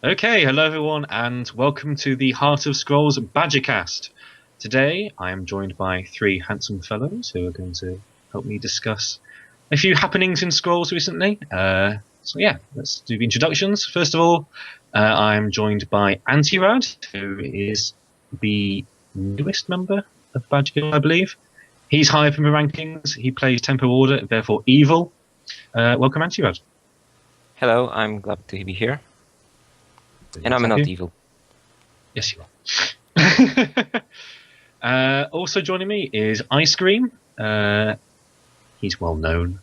Okay, hello everyone, and welcome to the Heart of Scrolls Badgercast. Today, I am joined by three handsome fellows who are going to help me discuss a few happenings in Scrolls recently. Let's do the introductions. First of all, I'm joined by Antirad, who is the newest member of Badger Guild, I believe. He's high up in the rankings. He plays Tempo Order, therefore evil. Welcome, Antirad. Hello, I'm glad to be here. And I'm Is that not you? evil. Yes, you are. Also joining me is Ice Cream. He's well known.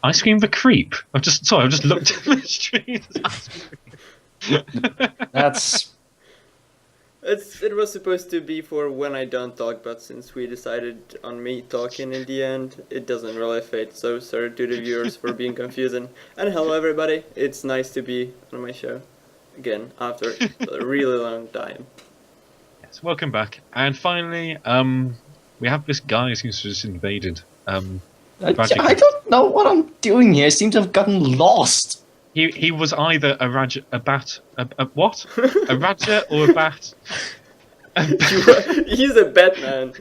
Ice Cream the Creep. I've just looked at the stream. That's It was supposed to be for when I don't talk, but since we decided on me talking in the end, it doesn't really fit. So sorry to the viewers for being confusing. And hello everybody, it's nice to be on my show again after a really long time. Yes, welcome back. And finally, we have this guy who's just invaded. I don't know what I'm doing here. I seem to have gotten lost. He was either a bat, a what? A Raja or a bat? He's a Batman.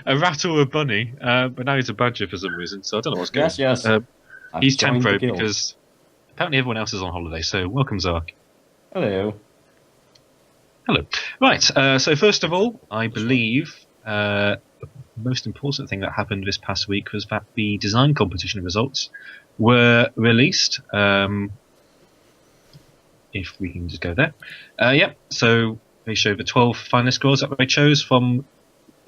A rat or a bunny, but now he's a badger for some reason, so I don't know what's going on. Yes. I've He's joined the Tempo guild. because apparently everyone else is on holiday, so welcome, Zark. Hello. Hello. Right, so first of all, I believe the most important thing that happened this past week was that the design competition results were released. If we can just go there. So they showed the 12 finalist scores that they chose from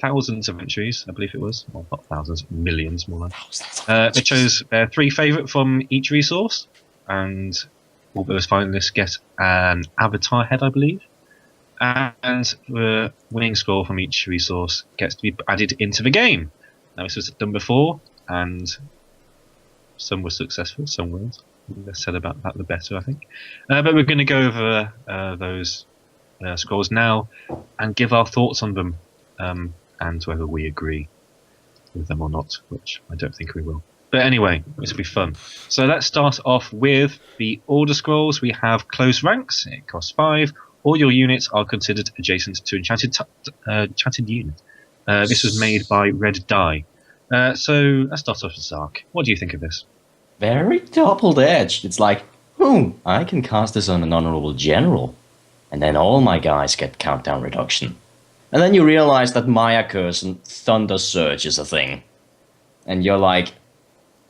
thousands of entries, I believe it was. Well, not thousands, millions more like. They chose their three favourite from each resource, and all those finalists get an avatar head, I believe. And the winning score from each resource gets to be added into the game. Now, this was done before, and some were successful, some weren't. The less said about that, the better, I think. But we're going to go over those scrolls now and give our thoughts on them, and whether we agree with them or not, which I don't think we will. But anyway, this will be fun. So let's start off with the order scrolls. We have close ranks. It costs 5. All your units are considered adjacent to enchanted unit. This was made by Red Dye. So let's start off with Zark. What do you think of this? Very double-edged. It's like, I can cast this on an honorable general, and then all my guys get countdown reduction. And then you realize that Maya Curse and Thunder Surge is a thing. And you're like,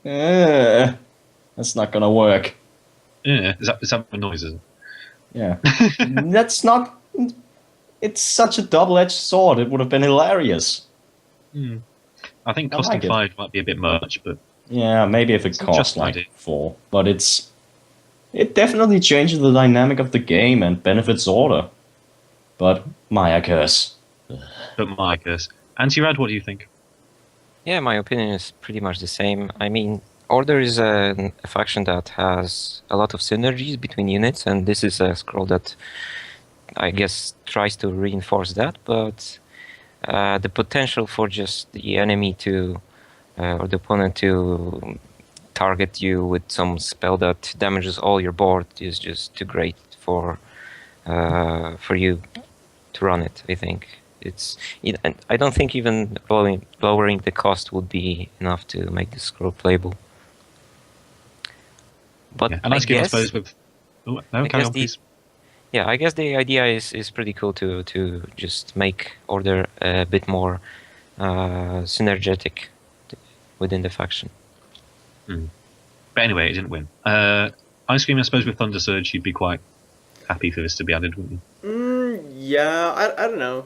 that's not gonna work. Yeah, is that the noise? Is it? Yeah. That's not... It's such a double-edged sword. It would have been hilarious. I think I costing like it. 5 might be a bit much, but Yeah, maybe if it It's costs just an like idea. 4. But it definitely changes the dynamic of the game and benefits order. But Maya Curse. my curse. Antirad, what do you think? Yeah, my opinion is pretty much the same. I mean, Order is a faction that has a lot of synergies between units, and this is a scroll that I guess tries to reinforce that, but the potential for just the enemy to, or the opponent to target you with some spell that damages all your board is just too great for you to run it, I think. I don't think even lowering the cost would be enough to make this scroll playable. But Yeah, and I let's give, I guess, suppose, with. Oh, no, I carry guess on, please. yeah, I guess the idea is pretty cool to just make Order a bit more synergetic within the faction. But anyway, it didn't win. Ice Cream, I suppose, with Thunder Surge, you'd be quite happy for this to be added, wouldn't you? Yeah, I don't know.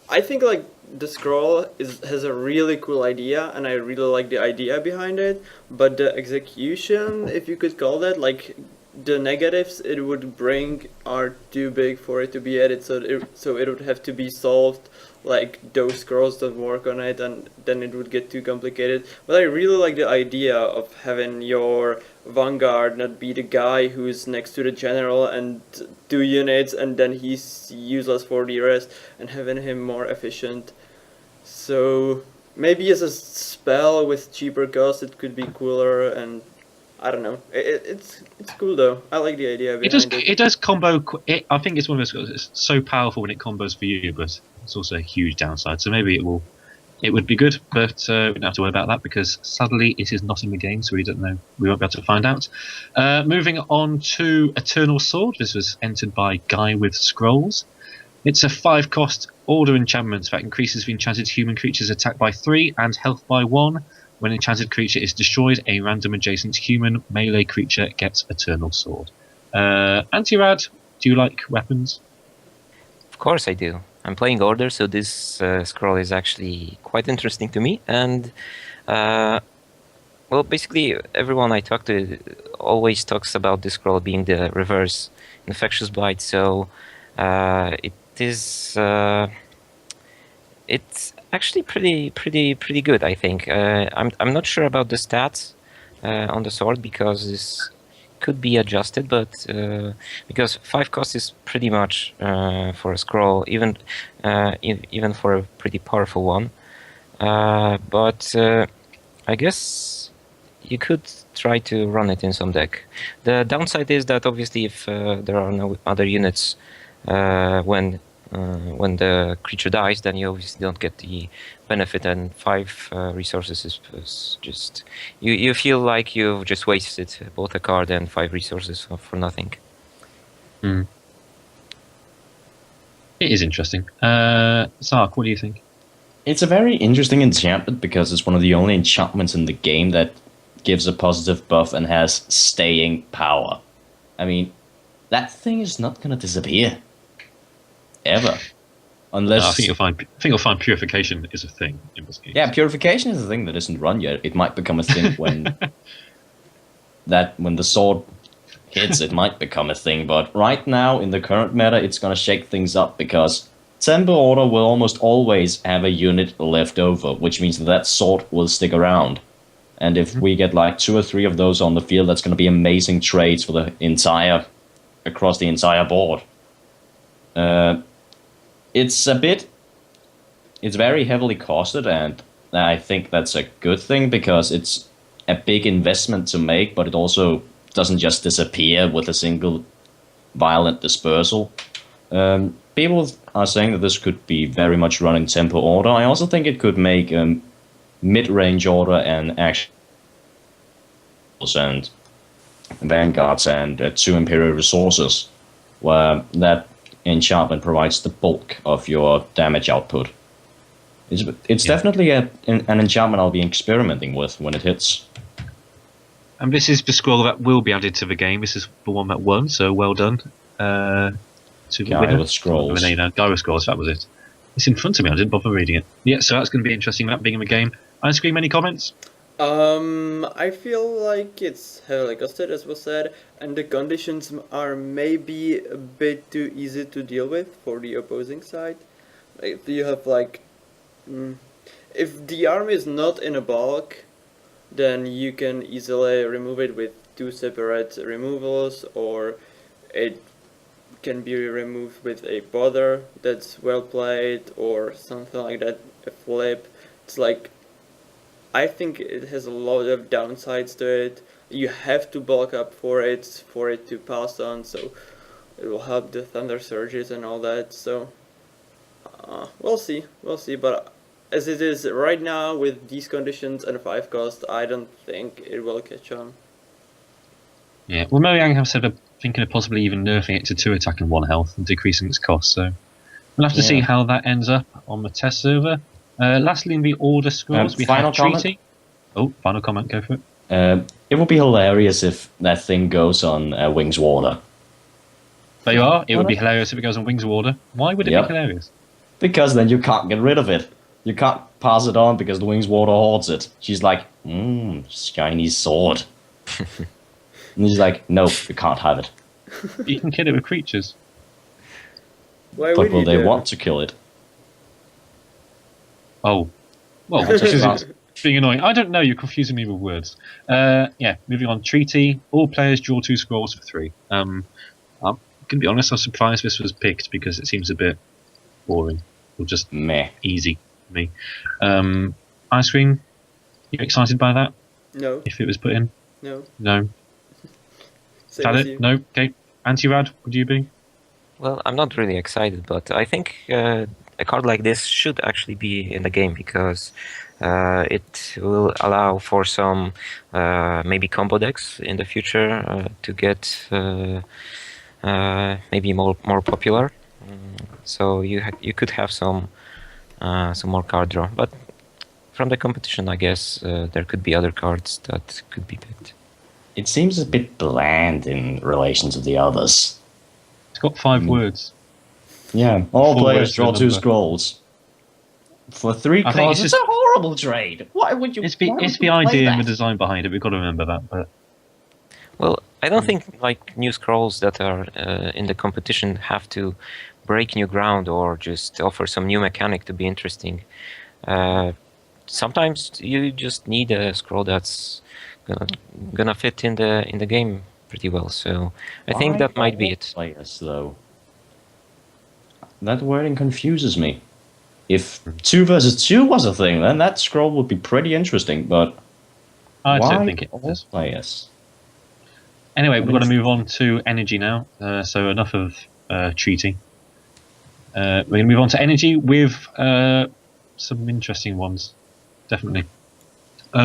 I think like the scroll has a really cool idea, and I really like the idea behind it. But the execution, if you could call that, like the negatives it would bring are too big for it to be added. So it would have to be solved. Like those scrolls don't work on it, and then it would get too complicated. But I really like the idea of having your Vanguard not be the guy who's next to the general and 2 units, and then he's useless for the rest, and having him more efficient. So maybe as a spell with cheaper cost it could be cooler, and I don't know. It's cool though. I like the idea It does. behind it. It does combo. I think it's one of those skills. It's so powerful when it combos for you, but it's also a huge downside. So maybe it will. It would be good, but we don't have to worry about that because sadly it is not in the game, so we don't know. We won't be able to find out. Moving on to Eternal Sword. This was entered by Guy with Scrolls. It's a 5-cost order enchantment that increases the enchanted human creature's attack by 3 and health by 1. When an enchanted creature is destroyed, a random adjacent human melee creature gets Eternal Sword. Anti-Rad, do you like weapons? Of course I do. I'm playing Order, so this scroll is actually quite interesting to me. And, well, basically, everyone I talk to always talks about this scroll being the reverse Infectious Bite, so it is... it's actually pretty good, I think. I'm not sure about the stats on the sword because this could be adjusted, but because 5 cost is pretty much for a scroll, even for a pretty powerful one. But I guess you could try to run it in some deck. The downside is that obviously if there are no other units when the creature dies, then you obviously don't get the benefit, and 5 resources is just... You feel like you've just wasted both a card and 5 resources for nothing. It is interesting. Zark, what do you think? It's a very interesting enchantment because it's one of the only enchantments in the game that gives a positive buff and has staying power. I mean, that thing is not going to disappear. Ever. Unless... I think you'll find purification is a thing in this game. Yeah, purification is a thing that isn't run yet. It might become a thing when... when the sword hits, it might become a thing. But right now, in the current meta, it's going to shake things up because Tempo Order will almost always have a unit left over, which means that sword will stick around. And if we get like 2 or 3 of those on the field, that's going to be amazing trades for the across the entire board. It's very heavily costed, and I think that's a good thing because it's a big investment to make, but it also doesn't just disappear with a single violent dispersal. People are saying that this could be very much run in Tempo Order. I also think it could make mid-range Order and action and Vanguards and 2 Imperial Resources, where that enchantment provides the bulk of your damage output. It's definitely an enchantment I'll be experimenting with when it hits. And this is the scroll that will be added to the game. This is the one that won, so well done. To the Guy winner. with Scrolls. Guy with Scrolls, that was it. It's in front of me, I didn't bother reading it. Yeah, so that's going to be interesting, that being in the game. Ice Cream, any comments? I feel like it's heavily costed, as was said, and the conditions are maybe a bit too easy to deal with for the opposing side. If you have like, if the army is not in a bulk, then you can easily remove it with 2 separate removals, or it can be removed with a bother that's well played, or something like that, a flip. It's like, I think it has a lot of downsides to it. You have to bulk up for it to pass on, so it will help the Thunder Surges and all that. So we'll see. But as it is right now with these conditions and 5 cost, I don't think it will catch on. Yeah, well, Mojang have said they're thinking of possibly even nerfing it to 2 attack and 1 health and decreasing its cost. So we'll have to see how that ends up on the test server. Lastly, in the Order scrolls, we have Treaty. Oh, final comment, go for it. It would be hilarious if that thing goes on Wings Water. There you are. It would be hilarious if it goes on Wings of Order. Why would it be hilarious? Because then you can't get rid of it. You can't pass it on because the Wings Water hoards it. She's like, shiny sword. And he's like, no, you can't have it. You can kill it with creatures. Why But would will you they do? want to kill it? Oh. Well, this is being annoying. I don't know, you're confusing me with words. Yeah, moving on. Treaty. All players draw 2 scrolls for 3. I'm going to be honest, I was surprised this was picked because it seems a bit boring. Or just Meh. easy for me. Ice Cream, you excited by that? No. If it was put in? No. No. Same as you. Talent? No. Okay. Anti-Rad, would you be? Well, I'm not really excited, but I think a card like this should actually be in the game because it will allow for some maybe combo decks in the future to get maybe more popular. So you could have some more card draw, but from the competition, I guess there could be other cards that could be picked. It seems a bit bland in relation to the others. It's got 5 words. Yeah, all Four players words to draw 2 remember. scrolls. For 3 I think cards, it's it's a horrible trade. Why would you? It's why would the you play idea and that? the design behind it. We've got to remember that. But Well, I don't think like new scrolls that are in the competition have to break new ground or just offer some new mechanic to be interesting. Sometimes you just need a scroll that's gonna fit in the game pretty well. So I think Why that might be all it. Players, though. That wording confuses me. If 2 versus 2 was a thing, then that scroll would be pretty interesting. But I why don't think it all is. players? Anyway, we've got to move on to energy now. So enough of treating. We're going to move on to energy with some interesting ones. Definitely.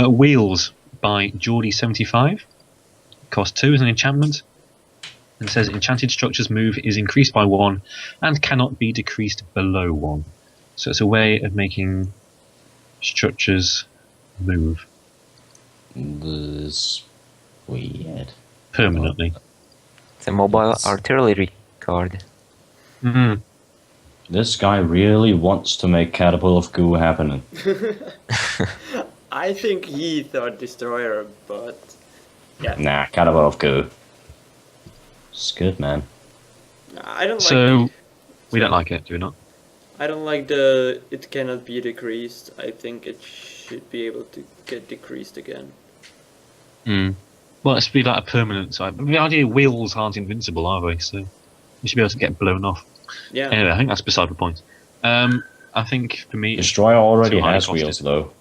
Wheels by Geordie75. Cost 2 as an enchantment. And says enchanted structures move is increased by 1 and cannot be decreased below 1. So it's a way of making structures move This weird. permanently. It's a mobile artillery card. Mm. This guy really wants to make Catapult of Goo happening. I think he thought Destroyer, but yeah, Nah, Catapult of Goo. It's good, man. I don't like. So we don't like it, do we not? I don't like the it cannot be decreased. I think it should be able to get decreased again. Mm. Well, it's be like a permanent type. The idea wheels aren't invincible, are they? So you should be able to get blown off. Yeah. Anyway, I think that's beside the point. I think for me, Destroyer already too high has costed. wheels, though.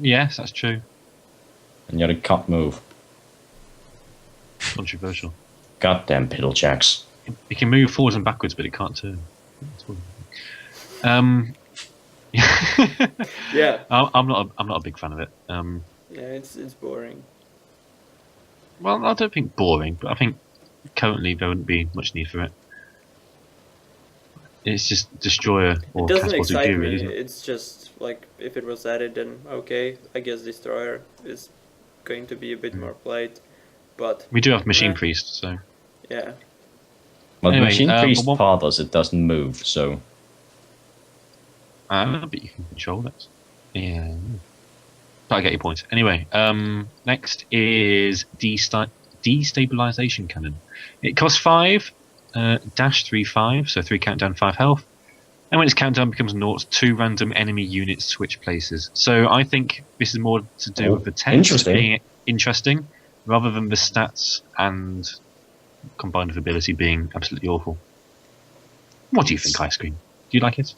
Yes, that's true. And yet it can't move. Controversial. Goddamn piddlejacks. It can move forwards and backwards, but it can't turn. Yeah. I'm not a big fan of it. Yeah, it's boring. Well, I don't think boring, but I think currently there wouldn't be much need for it. It's just Destroyer or It doesn't Catapult of excite Goo, me. really, isn't it? It's just like if it was added, then okay. I guess Destroyer is going to be a bit more played, but We do have Machine Yeah. Priest, so yeah. But Anyway, Machine Priest but what- bothers, it doesn't move, so... but you can control it. Yeah. But I get your point. Anyway, next is Destabilization Cannon. It costs 5, dash 3/5, so 3 countdown, 5 health. And when its countdown becomes 0, 2 random enemy units switch places. So I think this is more to do with the text interesting. being interesting, rather than the stats and combined with ability being absolutely awful. What do you think, Ice Cream? Do you like it?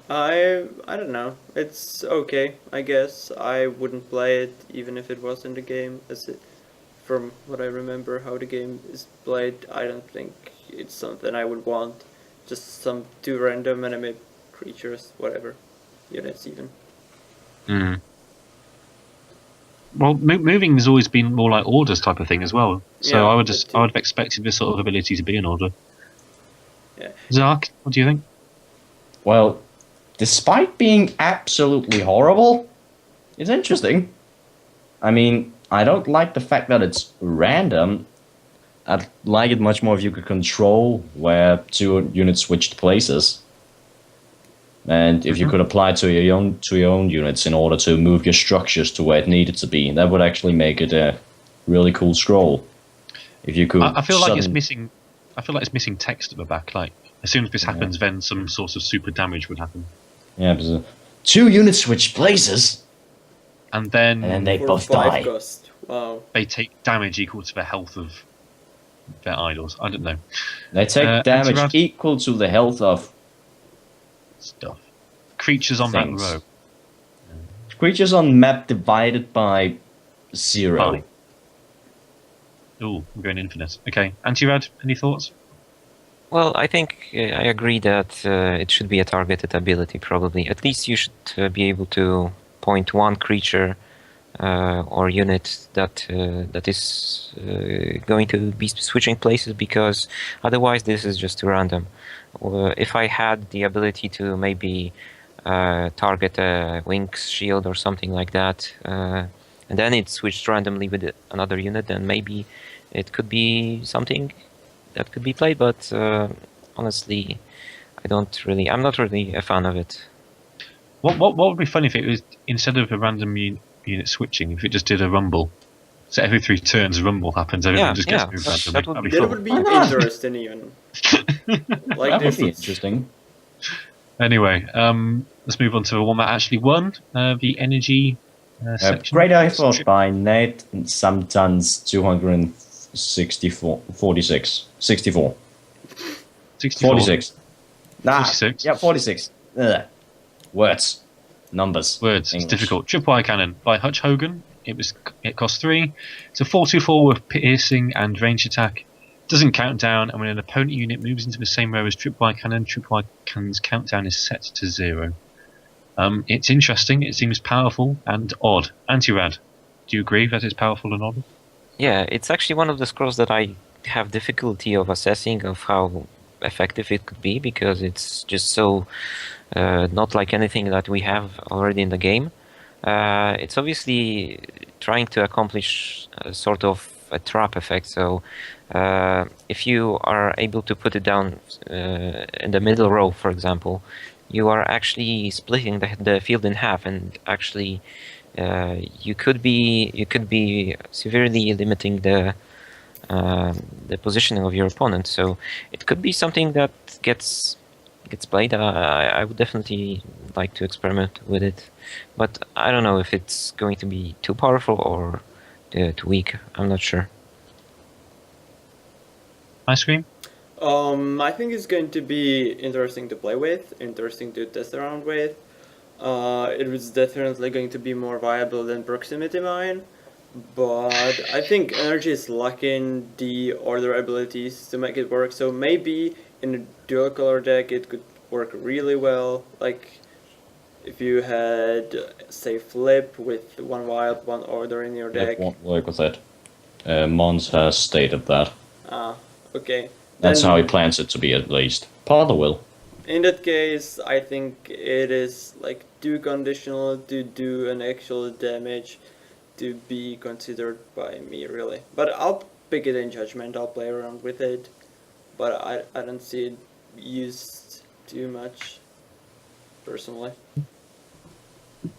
I don't know. It's okay, I guess. I wouldn't play it even if it was in the game. From what I remember how the game is played, I don't think it's something I would want. Just some 2 random enemy creatures, whatever, units even. Mm. Well, moving has always been more like orders type of thing as well. So Yeah, I would that too. have expected this sort of ability to be an order. Yeah. Zark, what do you think? Well, despite being absolutely horrible, it's interesting. I mean, I don't like the fact that it's random. I'd like it much more if you could control where 2 units switched places. And if you could apply to your own units in order to move your structures to where it needed to be, that would actually make it a really cool scroll. If you could, I feel like it's missing. I feel like it's missing text at the back. Like as soon as this Yeah. happens, then some sort of super damage would happen, Yeah, because 2 units switch places, and then and then they For both 5 die. cost. Wow. they take damage equal to the health of their idols. I don't know They take damage Antirad? equal to the health of stuff. Creatures on Things. that row. creatures on map divided by 0. Fine. Ooh, I'm going infinite. Okay, Antirad, any thoughts? Well, I think I agree that it should be a targeted ability, probably. At least you should be able to point one creature or unit that is going to be switching places, because otherwise this is just too random. If I had the ability to maybe target a Wings shield or something like that, and then it switched randomly with another unit, then maybe it could be something that could be played, but honestly, I'm not really a fan of it. What would be funny if it was, instead of a random unit switching, if it just did a rumble? So every 3 turns, a rumble happens. Everyone just gets moved randomly. that would That'd be That fun. would be Why not? interesting even. Like That would this. be interesting. Anyway, let's move on to the one that actually won, the energy section. Great effort by Nate and some tons 264 46 64 64. 46. Nah, 46. yeah, 46. Ugh. Words, numbers. Words. It's English. difficult. Tripwire Cannon by Hutch Hogan. It cost 3. It's a 4/2/4 with piercing and range attack. Doesn't count down, and when an opponent unit moves into the same row as Tripwire Cannon's countdown is set to 0. It's interesting. It seems powerful and odd. Antirad, do you agree that it's powerful and odd? Yeah, it's actually one of the scrolls that I have difficulty of assessing of how effective it could be, because it's just so not like anything that we have already in the game. It's obviously trying to accomplish a sort of a trap effect. So if you are able to put it down in the middle row, for example, you are actually splitting the field in half, and actually you could be severely limiting the positioning of your opponent. So it could be something that gets played. I would definitely like to experiment with it, but I don't know if it's going to be too powerful or too weak. I'm not sure. Ice cream? I think it's going to be interesting to play with, interesting to test around with. It was definitely going to be more viable than Proximity Mine, but I think Energy is lacking the order abilities to make it work, so maybe in a dual color deck it could work really well, like if you had, say, Flip with 1 wild, 1 order in your deck. It won't work with it. Mons has stated that. Ah, okay. That's Then- how he plans it to be, at least. Parther will. In that case, I think it is like too conditional to do an actual damage to be considered by me, really. But I'll pick it in Judgment, I'll play around with it, but I don't see it used too much, personally.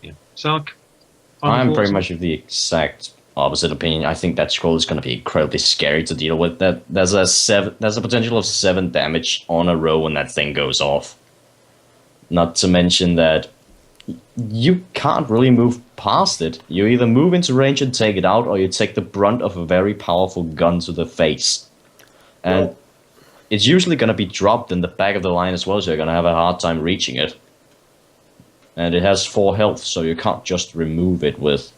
Yeah. Sark? I'm pretty much of the exact opposite opinion. I think that scroll is going to be incredibly scary to deal with. There's a potential of 7 damage on a row when that thing goes off. Not to mention that you can't really move past it. You either move into range and take it out, or you take the brunt of a very powerful gun to the face. And Well- it's usually going to be dropped in the back of the line as well, so you're going to have a hard time reaching it. And it has 4 health, so you can't just remove it with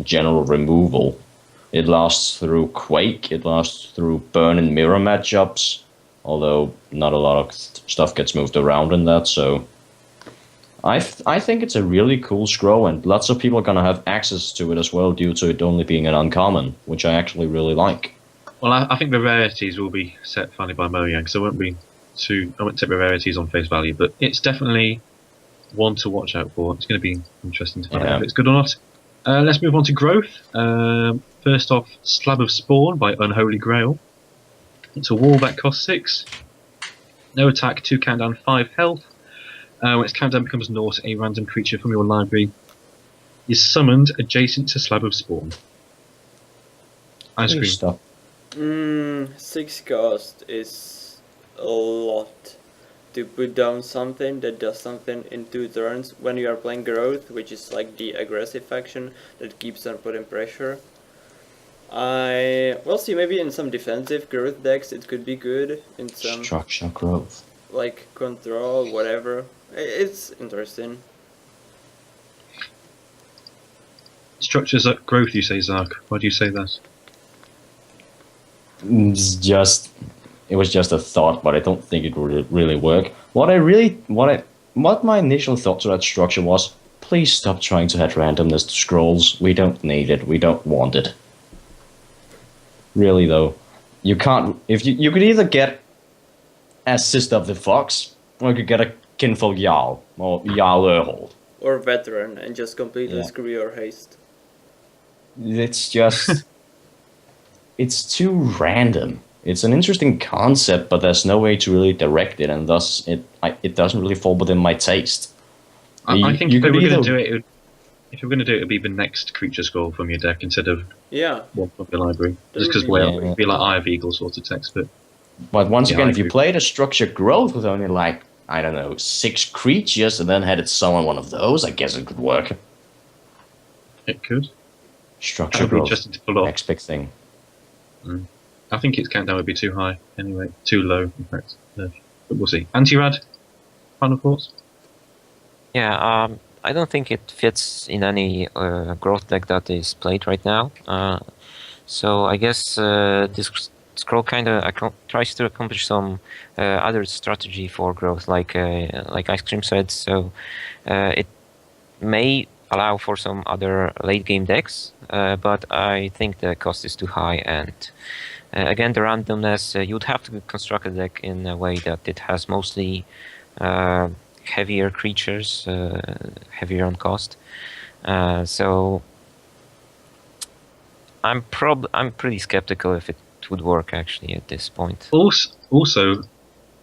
general removal. It lasts through Quake, it lasts through Burn and Mirror matchups, although not a lot of stuff gets moved around in that, so I think it's a really cool scroll, and lots of people are going to have access to it as well due to it only being an uncommon, which I actually really like. Well, I think the rarities will be set finally by Mojang, so I won't take the rarities on face value, but it's definitely one to watch out for. It's going to be interesting to find out if it's good or not. Let's move on to growth. First off, Slab of Spawn by Unholy Grail. It's a wall that costs 6. No attack, 2 countdown, 5 health. When its countdown becomes 0, a random creature from your library is summoned adjacent to Slab of Spawn. Ice cream. Stuff. 6 cost is a lot to put down something that does something in 2 turns when you are playing Growth, which is like the aggressive faction that keeps on putting pressure. We'll see, maybe in some defensive Growth decks it could be good, in some Structure growth. like Control, whatever. It's interesting. structures up growth, you say, Zark. Why do you say that? It was just a thought, but I don't think it would really work. What my initial thought to that structure was, please stop trying to add randomness to scrolls. We don't need it. We don't want it. Really though, you can't. If you could either get Assist of the Fox, or you could get a Kinfolk Jarl or Jarl Urhold. Or veteran and just completely screw your haste. It's just, it's too random. It's an interesting concept, but there's no way to really direct it, and thus it doesn't really fall within my taste. I think if we were going to do it, if you're going to do it, it'd be the next creature scroll from your deck instead of one from your library. Just because it'd be like Eye of Eagle sort of text. But once again, if you played a structured growth with only like, I don't know, 6 creatures and then had it summon one of those, I guess it could work. It could. Structured growth. Just to pull off. Next big thing. I think its countdown would be too high anyway, too low in fact. But we'll see. Anti-Rad, final thoughts? Yeah, I don't think it fits in any growth deck that is played right now. So I guess this scroll kind of tries to accomplish some other strategy for growth, like Ice Cream said. So it may allow for some other late game decks, but I think the cost is too high. And again, the randomness, you'd have to construct a deck in a way that it has mostly heavier creatures, heavier on cost. So I'm pretty skeptical if it would work actually at this point. Also,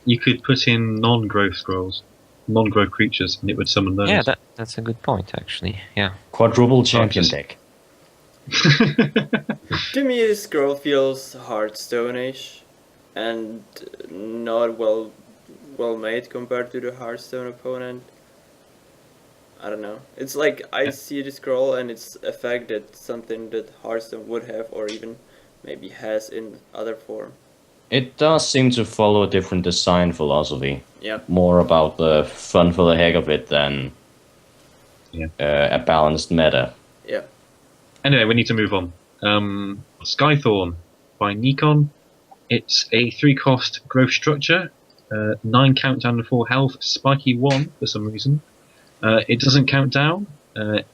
you could put in non-growth scrolls, non-growth creatures, and it would summon those. Yeah, that's a good point actually. Yeah. Quadruple champion deck. To me, this scroll feels Hearthstone-ish and not well made compared to the Hearthstone opponent. I don't know. It's like I see the scroll and its effect that's something that Hearthstone would have or even maybe has in other form. It does seem to follow a different design philosophy. Yeah. More about the fun for the heck of it than a balanced meta. Yeah. Anyway, we need to move on. Skythorn by Nikon. It's a 3-cost growth structure. 9 countdown and 4 health, spiky 1 for some reason. It doesn't count down.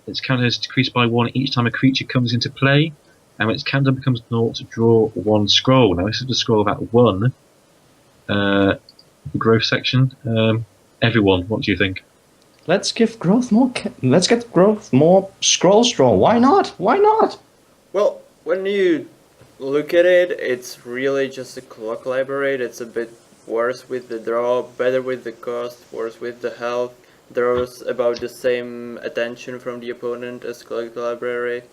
Its countdown is decreased by 1 each time a creature comes into play. And when its countdown becomes 0, draw 1 scroll. Now this is the scroll about 1. The growth section. Everyone, what do you think? Let's give growth more. Let's get growth more scroll straw. Why not? Why not? Well, when you look at it, it's really just a clock library. It's a bit worse with the draw, better with the cost, worse with the health. Draws about the same attention from the opponent as clock library,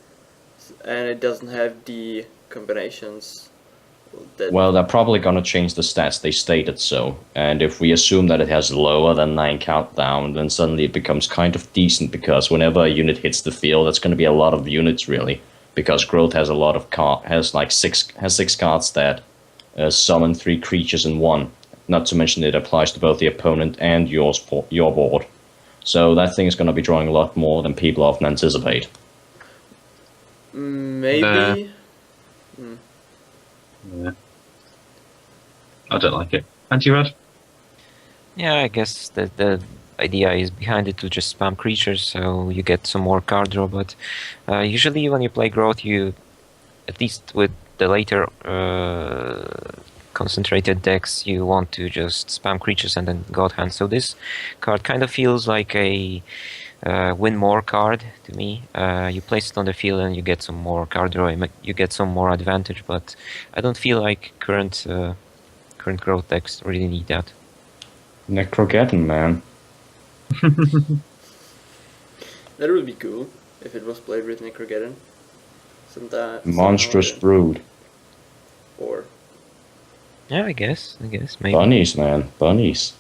and it doesn't have the combinations. Well, they're probably gonna change the stats. They stated so, and if we assume that it has lower than 9 countdown, then suddenly it becomes kind of decent because whenever a unit hits the field, that's gonna be a lot of units really. Because growth has a lot of has 6 cards that summon 3 creatures in 1. Not to mention it applies to both the opponent and your board. So that thing is going to be drawing a lot more than people often anticipate. Maybe. Yeah. I don't like it. Anti-Rad? Yeah, I guess the idea is behind it to just spam creatures, so you get some more card draw. But usually when you play growth, you, at least with the later concentrated decks, you want to just spam creatures and then God Hand. So this card kind of feels like a win more card to me. You place it on the field and you get some more card draw. You get some more advantage, but I don't feel like current growth decks really need that. Necrogeddon, man. That would be cool if it was played with Necrogeddon. Monstrous Brood. Or yeah, I guess maybe. Bunnies, man, bunnies.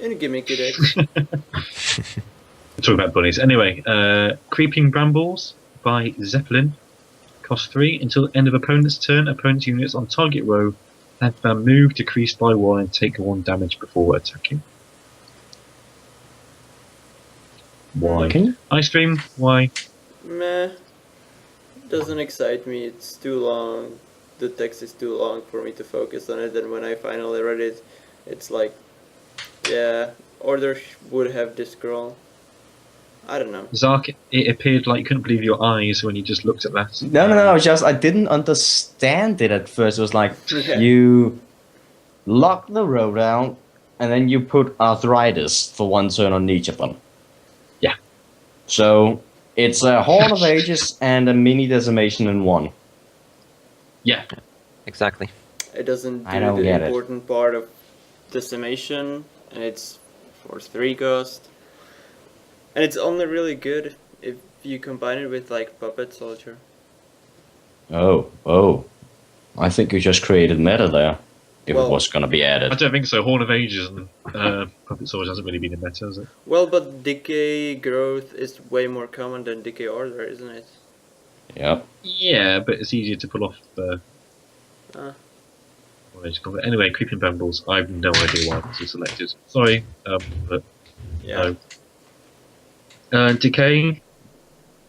in a gimmicky deck. We're talking about bunnies. Anyway, Creeping Brambles by Zeppelin. Cost 3. Until end of opponent's turn, opponent's units on target row have their move decreased by 1 and take 1 damage before attacking. Why? Ice Stream, why? Meh. doesn't excite me. It's too long. The text is too long for me to focus on it. And when I finally read it, it's like, yeah, Order would have this scroll. I don't know. Zark, it appeared like you couldn't believe your eyes when you just looked at that. No. Just I didn't understand it at first. It was like Yeah. you lock the row down, and then you put arthritis for one turn on each of them. Yeah. So it's a Horn of Ages and a mini decimation in one. Yeah. Exactly. It doesn't I do don't the get it. important part of decimation, and it's for 3 cost. And it's only really good if you combine it with like Puppet Soldier. Oh. I think you just created meta there. If Well- it was gonna be I added. don't think so. Horn of Ages and Puppet Soldier hasn't really been a meta, has it? Well, but Decay Growth is way more common than Decay Order, isn't it? Yep. Yeah, but it's easier to pull off the. Ah. What is it called? Anyway, Creeping Brambles. I have no idea why this was selected. Sorry, but Yeah. no. Decay.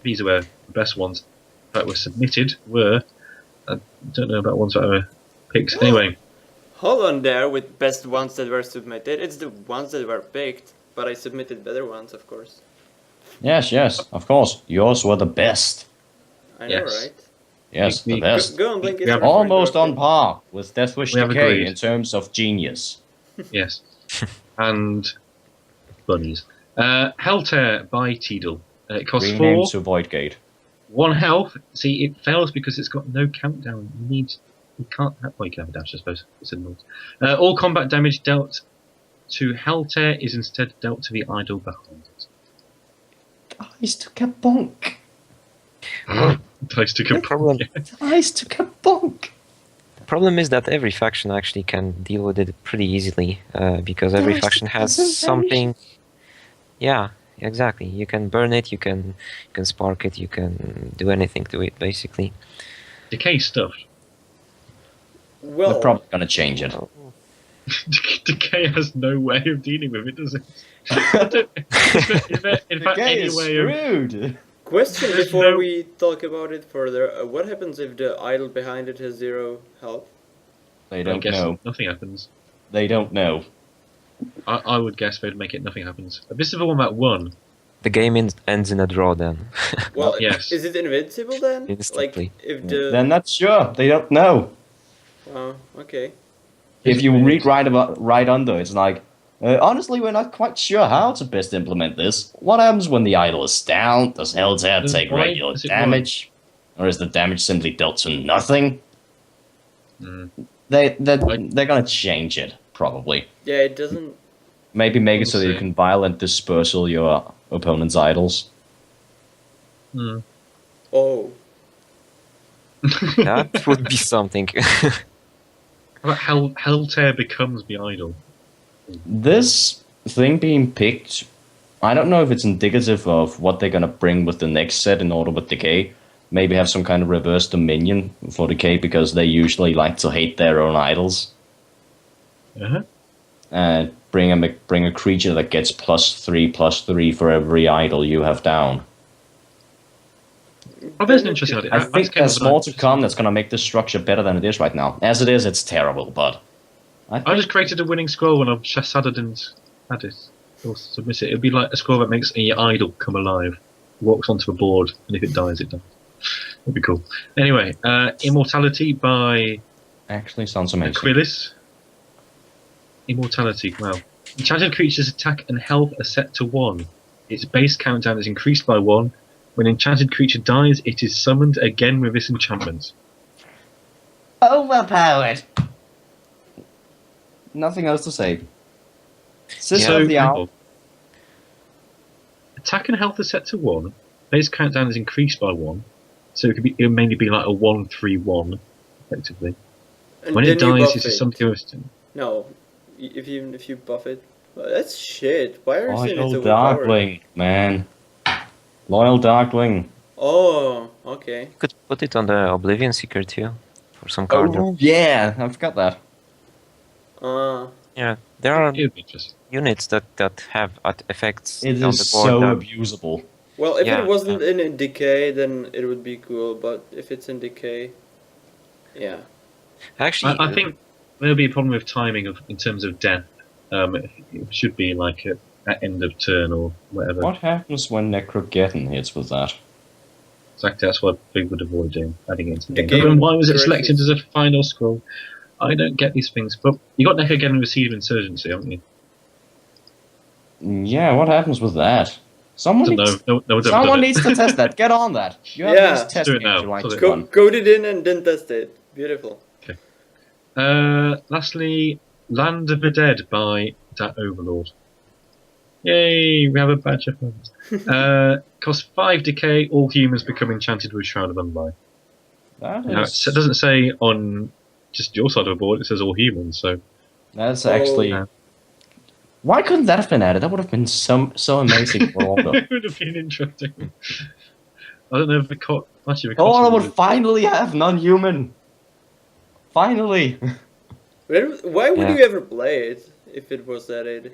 These were the best ones that were submitted. I don't know about ones that were picked. Anyway, Hold on there with best ones that were submitted. It's the ones that were picked, but I submitted better ones, of course. Yes, of course. Yours were the best. I know, Yes. right? Yes, We- the we- best. Go on, Blink it. We have Almost on par with Deathwish We have Decay agreed. in terms of genius. yes, and bunnies. Helltear by Teedle. It costs Renamed 4. to Voidgate. 1 health. See, it fails because it's got no countdown. You can't. Well, you can have a dash, I suppose. It's a naught. All combat damage dealt to Helltear is instead dealt to the idol behind it. Dice took a bonk. Dice to The problem, Dice took a bonk. the problem is that every faction actually can deal with it pretty easily because every There is faction has preservation. something. Yeah, exactly. You can burn it, you can spark it, you can do anything to it basically. Decay stuff. They're Well, probably gonna change it. Decay has no way of dealing with it, does it? In fact, Decay any is way of. screwed. question There's before no- we talk about it further. What happens if the idol behind it has 0 health? They I don't guess know. nothing happens. They don't know. I would guess they'd make it nothing happens. This is the one that won. The game ends in a draw then. Well, yes. is it invincible then? Instantly. Like, if the... They're not sure. They don't know. Oh, okay. If you read right under, it's like, honestly, we're not quite sure how to best implement this. What happens when the idol is down? Does Helltear Then take why regular does it damage? Or is the damage simply dealt to nothing? Mm. They're gonna change it, probably. Yeah, it doesn't... Maybe make it so that you see. can violent dispersal your opponent's idols. Hmm. Oh. That would be something. How about Helltear becomes the idol? This thing being picked, I don't know if it's indicative of what they're gonna bring with the next set in Order with Decay. Maybe have some kind of reverse dominion for Decay because they usually like to hate their own idols. Uh-huh. Bring a creature that gets +3/+3 for every idol you have down. Oh, there's an interesting idea. I That's think kind of there's what more to come that's gonna make this structure better than it is right now. As it is, it's terrible, but I just created a winning scroll when I've just added and had it. Or submit it. It'd be like a scroll that makes a idol come alive, walks onto the board, and if it dies, it dies. That'd be cool. Anyway, Immortality by actually sounds amazing. Aquilus. Immortality, wow. Enchanted creatures' attack and health are set to 1. Its base countdown is increased by 1. When an enchanted creature dies, it is summoned again with this enchantment. Overpowered. Nothing else to say. Sister So, of the Owl. attack and health are set to 1. Base countdown is increased by 1. So it'll mainly be like a 1-3-1, effectively. And When it then you dies, buff it's it. just something with. No, if you buff it, well, that's shit. Why are you saying it's Loyal overpowered? Darkling, man. Loyal Darkling. Oh, okay. You could put it on the Oblivion Seeker too, for some card. Oh, yeah, I forgot that. Yeah, there are It'd be interesting. units that have effects It on is the board so that abusable. Well, if Yeah, it wasn't in Decay, then it wasn't in Decay, then it would be cool. But if it's in Decay, yeah. Actually, I think there'll be a problem with timing in terms of death. It should be like at end of turn or whatever. What happens when Necrogeddon hits with that? Exactly, that's what we would avoid doing, adding it into the The game. game And why was it crashes. selected as a final scroll? I don't get these things. But you got Necrogeddon Receive Insurgency, haven't you? Yeah, what happens with that? Someone I don't needs, know. No one's ever someone done it. needs to test that. Get on that. You have Yeah. these test do it games now. you like Let's to do it. run. Code it in and then test it. Beautiful. Lastly, Land of the Dead by Dat Overlord. Yay, we have a badge of fun. Costs 5 decay, all humans become enchanted with Shroud of Unlife. That Now, is, it doesn't say on just your side of the board, it says all humans, so... that's Oh. actually... Yeah. Why couldn't that have been added? That would have been so amazing for Order. It would have been interesting. I don't know if the actually the Order cost would finally have non-human. Finally. Why would Yeah. you ever play it if it was added?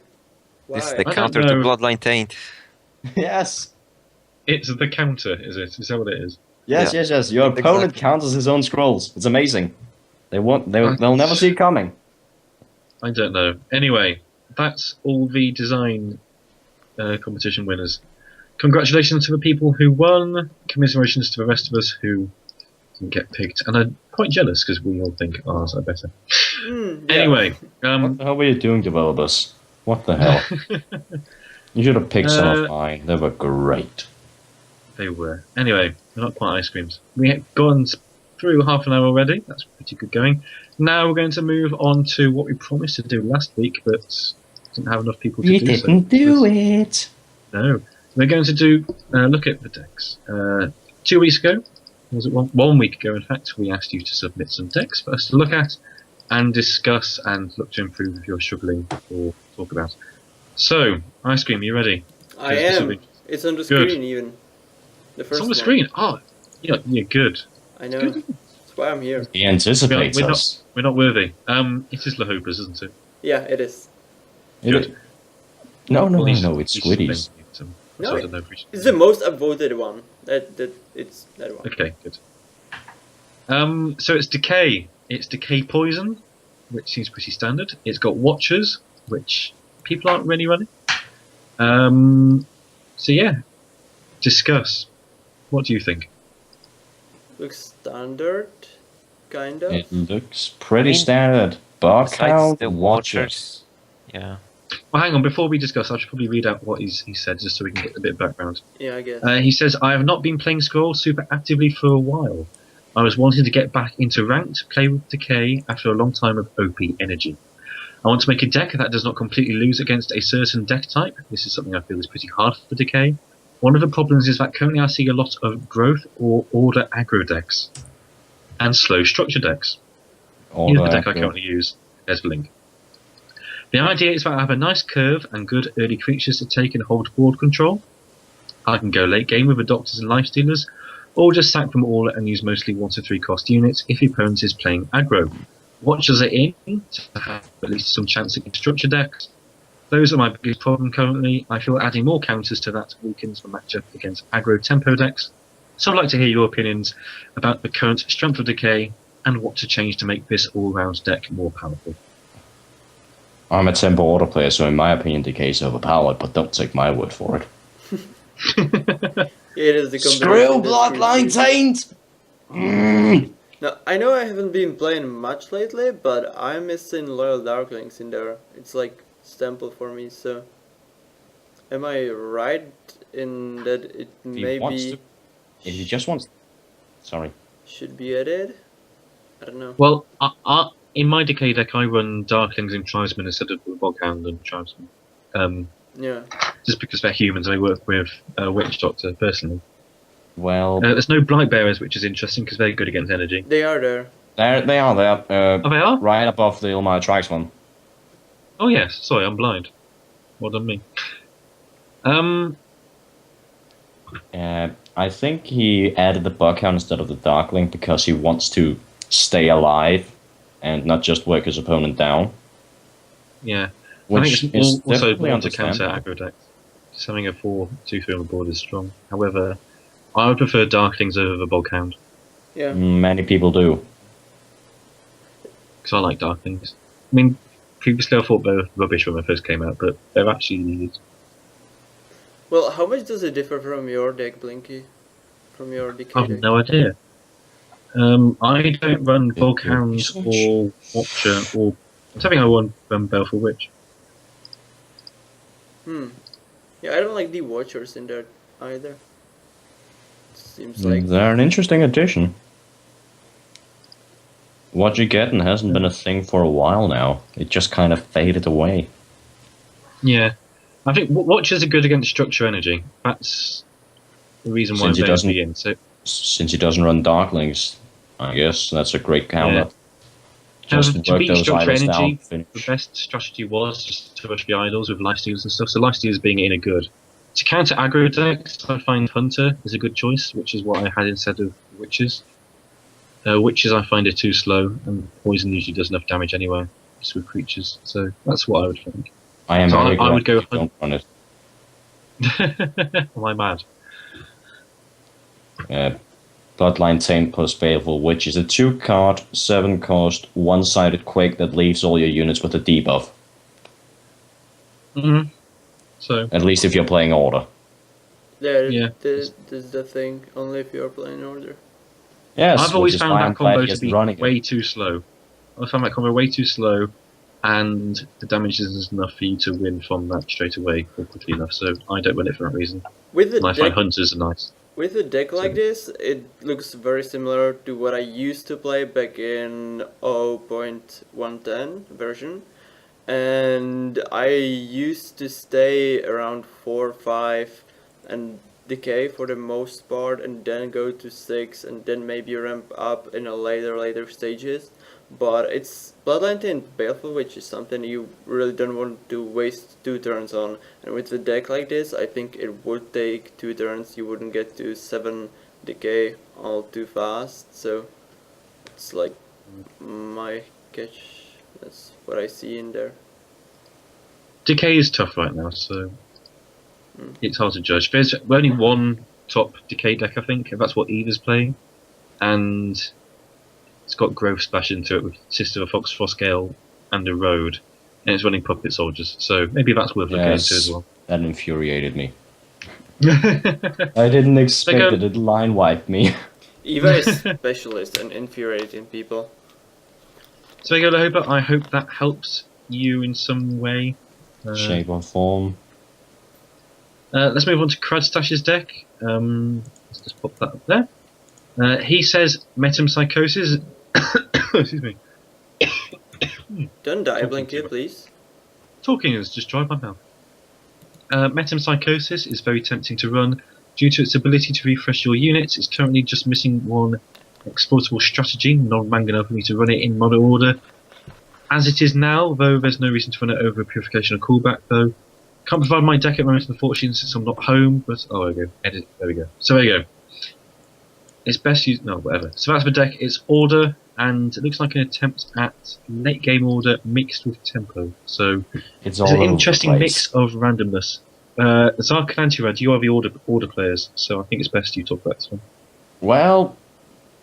Why? this is I the don't counter to know. Bloodline Taint. Yes. It's the counter, is it? Is that what it is? Yes, Yeah. yes. Your opponent Exactly. counters his own scrolls. It's amazing. They'll never see it coming. I don't know. Anyway, that's all the design competition winners. Congratulations to the people who won. Commiserations to the rest of us who didn't get picked. And I'm quite jealous because we all think ours are better. Yeah. Anyway, What the hell were you doing, developers? What the hell? You should have picked some of mine. They were great. they were. Anyway, they're not quite ice creams. We have gone through half an hour already. That's pretty good going. Now we're going to move on to what we promised to do last week, but didn't have enough people to We do so. didn't do it. No. We're going to do look at the decks. 2 weeks ago, was it 1 week ago in fact, we asked you to submit some decks for us to look at and discuss and look to improve if you're struggling or talk about. So, Ice Cream, you ready? I This will am. be- It's on the Good. screen even. The It's first on the one. screen. Oh, you're good. I know. Good. That's why I'm here. He anticipates We're not- us. We're not worthy. It is Lahopas, isn't it? Yeah, it is. Good. No, At least- no, it's at least Squiddies. thank you, Tim. No, So I don't know if we should- It's the most upvoted one. It's that one. Okay, good. So it's Decay. It's Decay Poison, which seems pretty standard. It's got Watchers, which people aren't really running. So yeah, discuss. What do you think? Looks standard, kind of. It looks pretty I mean, standard. Besides Barcount, the Watcher. Watchers. Yeah. Well, hang on. Before we discuss, I should probably read out what he said, just so we can get a bit of background. Yeah, I guess. He says, I have not been playing Scroll super actively for a while. I was wanting to get back into ranked, play with Decay after a long time of OP energy. I want to make a deck that does not completely lose against a certain deck type. This is something I feel is pretty hard for Decay. One of the problems is that currently I see a lot of growth or order aggro decks and slow structure decks. Here's the deck I currently use. There's the link. The idea is that I have a nice curve and good early creatures to take and hold board control. I can go late game with the Doctors and Lifestealers, or just sack them all and use mostly 1 to 3 cost units if the opponent is playing aggro. Watchers are in to have at least some chance against structure decks. Those are my biggest problem currently. I feel adding more counters to that weakens the matchup against aggro tempo decks. So I'd like to hear your opinions about the current strength of Decay and what to change to make this all-round deck more powerful. I'm a tempo order player, so in my opinion, Decay is overpowered, but don't take my word for it. It is the Screw combination that Bloodline screws me. Taint! Mm. Now, I know I haven't been playing much lately, but I'm missing Loyal Darklings in there. It's like Stample for me, so... Am I right in that it If he wants maybe to- If he just wants... Sorry. should be added? I don't know. Well, in my Decay deck, I run Darklings and Tribesmen instead of Boghound and Tribesmen. Yeah. Just because they're humans and I work with Witch Doctor personally. Well, There's no Blight Bearers, which is interesting because they're good against energy. They are there. they are there. Oh, they are? Right above the Ilmaria Tracks one. Oh, yes. Sorry, I'm blind. Well done, me. I think he added the Buckhound instead of the Darkling because he wants to stay alive and not just work his opponent down. Yeah. I Which think is it's also definitely more to counter understandable. aggro decks. Just having a 4-2-3 on the board is strong. However, I would prefer Darklings over the Boghound, Yeah. Many people do. because I like Darklings. I mean, previously I thought they were rubbish when they first came out, but they're actually needed. Well, how much does it differ from your deck, Blinky? From your DK I have deck? no idea. I don't run Good Boghound research. or Watcher or. I think I won Baleful Witch. Yeah, I don't like the Watchers in there either. Seems like They're an interesting addition. What you getting hasn't been a thing for a while now. It just kind of faded away. Yeah. I think Watchers are good against Structure Energy. That's the reason why Since he they're doesn't- in. So, Since he doesn't run Darklings, I guess that's a great counter. Yeah. Just to work beat those Structure idols Energy, down, finish. the best strategy was just to rush the idols with lifesteals and stuff. So lifesteals being in are good. To counter aggro decks, I find Hunter is a good choice, which is what I had instead of Witches. Witches I find are too slow, and Poison usually does enough damage anyway, just with creatures. So that's what I would think. I am So very I glad would go you don't run it. Am I mad? Bloodline Taint plus Baleful Witch is a 2-card, 7-cost, one-sided Quake that leaves all your units with a debuff. Mm-hmm. So At least if you're playing Order. Yeah. this is the thing. Only if you're playing Order. Yes, I've always which is found why I'm that glad combo he to isn't be running it. way too slow. I found that combo way too slow, and the damage isn't enough for you to win from that straight away or quickly enough. So I don't win it for that reason. With And I a find deck, Hunters are nice. with a deck like this, it looks very similar to what I used to play back in 0.110 version. And I used to stay around 4, 5 and decay for the most part, and then go to 6 and then maybe ramp up in a later stages. But it's Bloodline Taint Baleful, which is something you really don't want to waste 2 turns on. And with a deck like this, I think it would take 2 turns. You wouldn't get to 7 decay all too fast. So it's like my catch. That's what I see in there. Decay is tough right now, so it's hard to judge. There's only one top Decay deck, I think, and that's what Eva's playing, and it's got Growth Splash into it with Sister of Fox Frostgale and a Road, and it's running Puppet Soldiers, so maybe that's worth looking into as well. That infuriated me. I didn't expect Like that it line wiped me. Eva is specialist and infuriating people. So there you go, Lahoba. I hope that helps you in some way. Shape or form. Let's move on to Crudstash's deck. Let's just pop that up there. He says Metempsychosis. Excuse me. Don't die, Blinky, please. Talking has just dried my mouth. Metempsychosis is very tempting to run due to its ability to refresh your units. It's currently just missing one exploitable strategy, non-manga enough for me to run it in modern order. As it is now, though, there's no reason to run it over a purification or callback, though. Can't provide my deck at Moment of Fortune since I'm not home, but oh, there we go. Edit. There we go. So there you go. It's best used. No, whatever. So that's the deck. It's order, and it looks like an attempt at late game order mixed with tempo. So It's all it's an over the interesting place. mix of randomness. Zark and Antirad, you are the order players, so I think it's best you talk about this one. Well,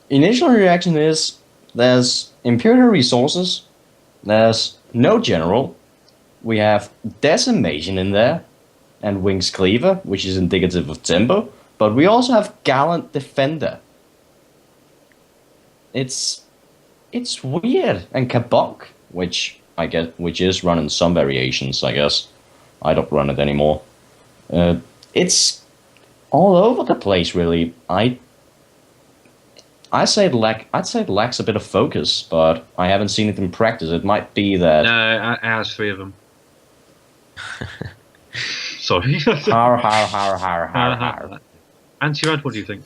initial reaction is there's Imperial Resources, there's no General, we have Decimation in there, and Wings Cleaver, which is indicative of tempo, but we also have Gallant Defender. It's weird, and Kabok, which is run in some variations, I guess. I don't run it anymore. It's all over the place, really. I'd say it lacks a bit of focus, but I haven't seen it in practice. It might be that. No, I has 3 of them. Sorry. Har. Antirad, what do you think?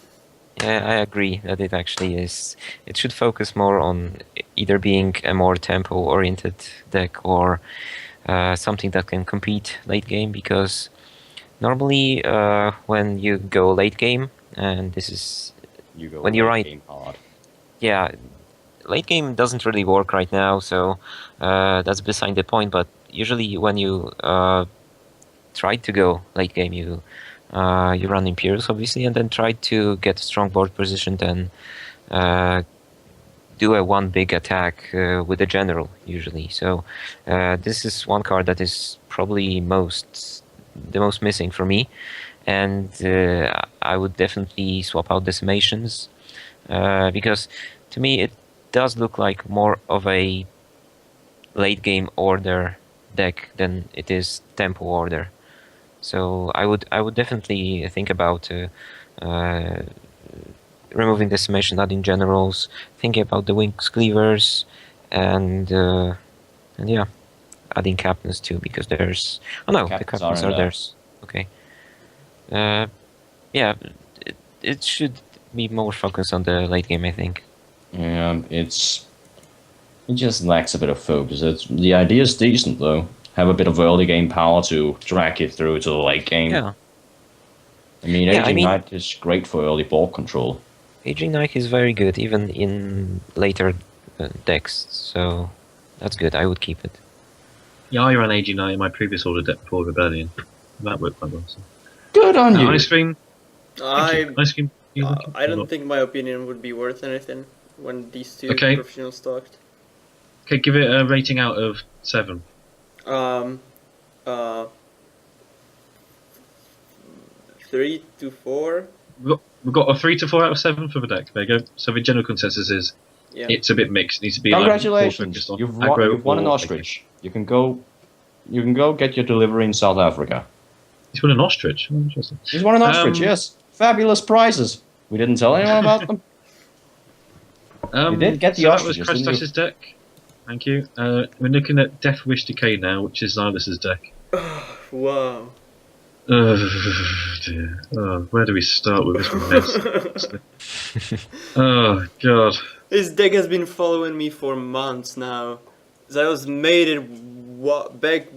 Yeah, I agree that it actually is. It should focus more on either being a more tempo-oriented deck or something that can compete late game, because normally when you go late game, and this is when you're right. Game hard. Yeah, late game doesn't really work right now, so that's beside the point. But usually when you tried to go late game, you run Imperials obviously, and then try to get a strong board position, then do a one big attack with a general usually. So this is one card that is probably the most missing for me, and I would definitely swap out Decimations because to me it does look like more of a late game order deck than it is tempo order. So I would definitely think about removing Decimation, adding generals, thinking about the Wings Cleavers, and yeah, adding captains too, because there's the captains are theirs. Okay. Yeah, it should be more focused on the late game, I think. Yeah, it just lacks a bit of focus. The idea is decent though. Have a bit of early game power to drag it through to the late game. Yeah. I mean, Aging Knight is great for early board control. Aging Knight is very good, even in later decks, so that's good. I would keep it. Yeah, I ran Aging Knight in my previous order deck before Rebellion. That worked quite well. So. Good on you. Ice Cream. Ice Cream. I don't think my opinion would be worth anything when these two professionals talked. Okay, give it a rating out of 7. 3 to 4. We've got a 3 to 4 out of 7 for the deck. There you go. So the general consensus is it's a bit mixed. It needs to be congratulations. You've won an ostrich. You can go get your delivery in South Africa. He's won an ostrich. Oh, interesting. He's won an ostrich. Yes, fabulous prizes. We didn't tell anyone about them. You did get the ostrich. That was Krastash's deck. Thank you. We're looking at Death Wish Decay now, which is Xylus's deck. Wow. Dear. Where do we start with this mess? Oh god. This deck has been following me for months now. Xylus made it back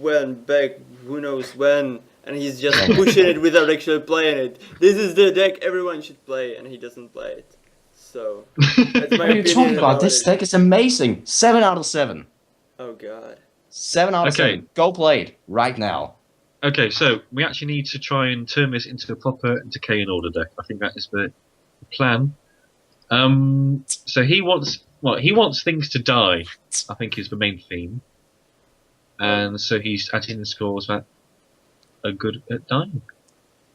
who knows when, and he's just pushing it without actually playing it. This is the deck everyone should play, and he doesn't play it. So that's my what are you talking about? This deck is amazing. 7 out of 7. Oh god. 7 out of 7. Go play it right now. Okay, so we actually need to try and turn this into a proper Decay in Order deck. I think that is the plan. So he wants things to die, I think is the main theme. And so he's adding the scores that are good at dying.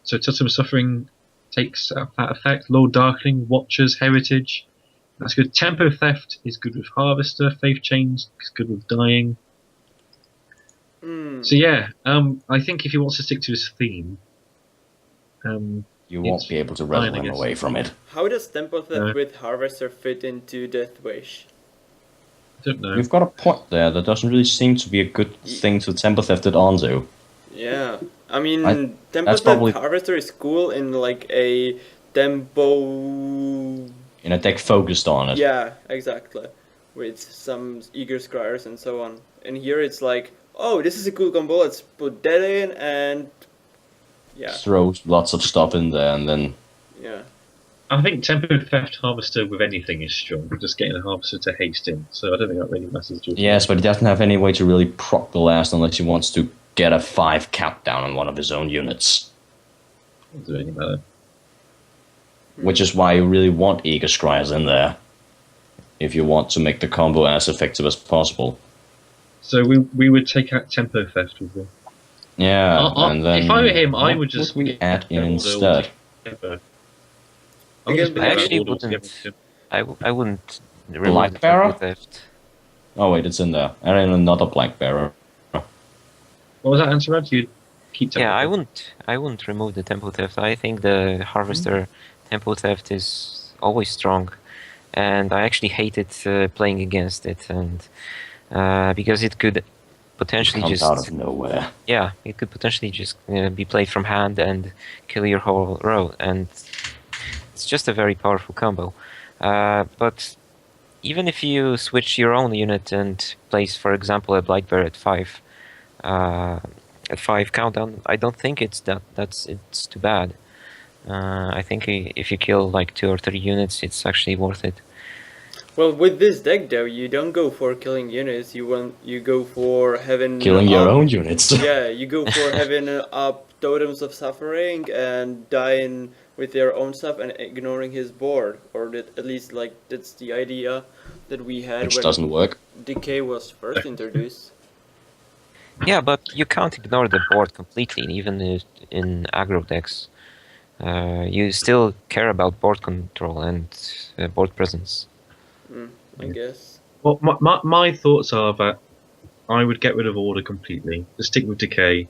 So Totem of Suffering takes that effect. Lord Darkling, Watchers, Heritage. That's good. Tempo Theft is good with Harvester. Faith Chains is good with dying. So yeah, I think if he wants to stick to his theme, you won't be able to run him away from it. How does Tempo Theft with Harvester fit into Death Wish? I don't know. You've got a point there. That doesn't really seem to be a good thing to Tempo Theft it onto. Yeah, I mean, Tempo Theft Harvester is cool in like a tempo... in a deck focused on it. Yeah, exactly. With some Eager Scryers and so on. And here it's like, oh, this is a cool combo, let's put that in, and yeah. Throw lots of stuff in there, and then... Yeah. I think Tempo Theft Harvester with anything is strong. Just getting a Harvester to haste in, so I don't think that really matters. Yes, but he doesn't have any way to really proc the last unless he wants to get a 5 countdown on one of his own units. Doesn't do anything about it. Which is why you really want Eager Scryers in there. If you want to make the combo as effective as possible. So we would take out Tempo Theft with him. Yeah, and then... If I were him, I would just... What would we add in instead? I actually wouldn't... I wouldn't... Black Bearer? Oh wait, it's in there. And another Black Bearer. What was that answer, Rad? You'd keep Tempo Theft? I wouldn't remove the Tempo Theft. I think the Harvester Tempo Theft is always strong. And I actually hated playing against it, and because it could potentially comes just out of nowhere. Yeah, it could potentially just be played from hand and kill your whole row, and it's just a very powerful combo. But even if you switch your own unit and place, for example, a Blightbearer at 5 countdown, I don't think it's too bad. I think if you kill like 2 or 3 units, it's actually worth it. Well, with this deck though, you don't go for killing units. You go for having Killing your up- own units. Yeah, you go for having up totems of suffering and dying with their own stuff and ignoring his board, or that at least like that's the idea that we had Which when doesn't work. Decay was first introduced. Yeah, but you can't ignore the board completely, even in aggro decks. You still care about board control and board presence. I guess. Well, my thoughts are that I would get rid of Order completely. Just stick with Decay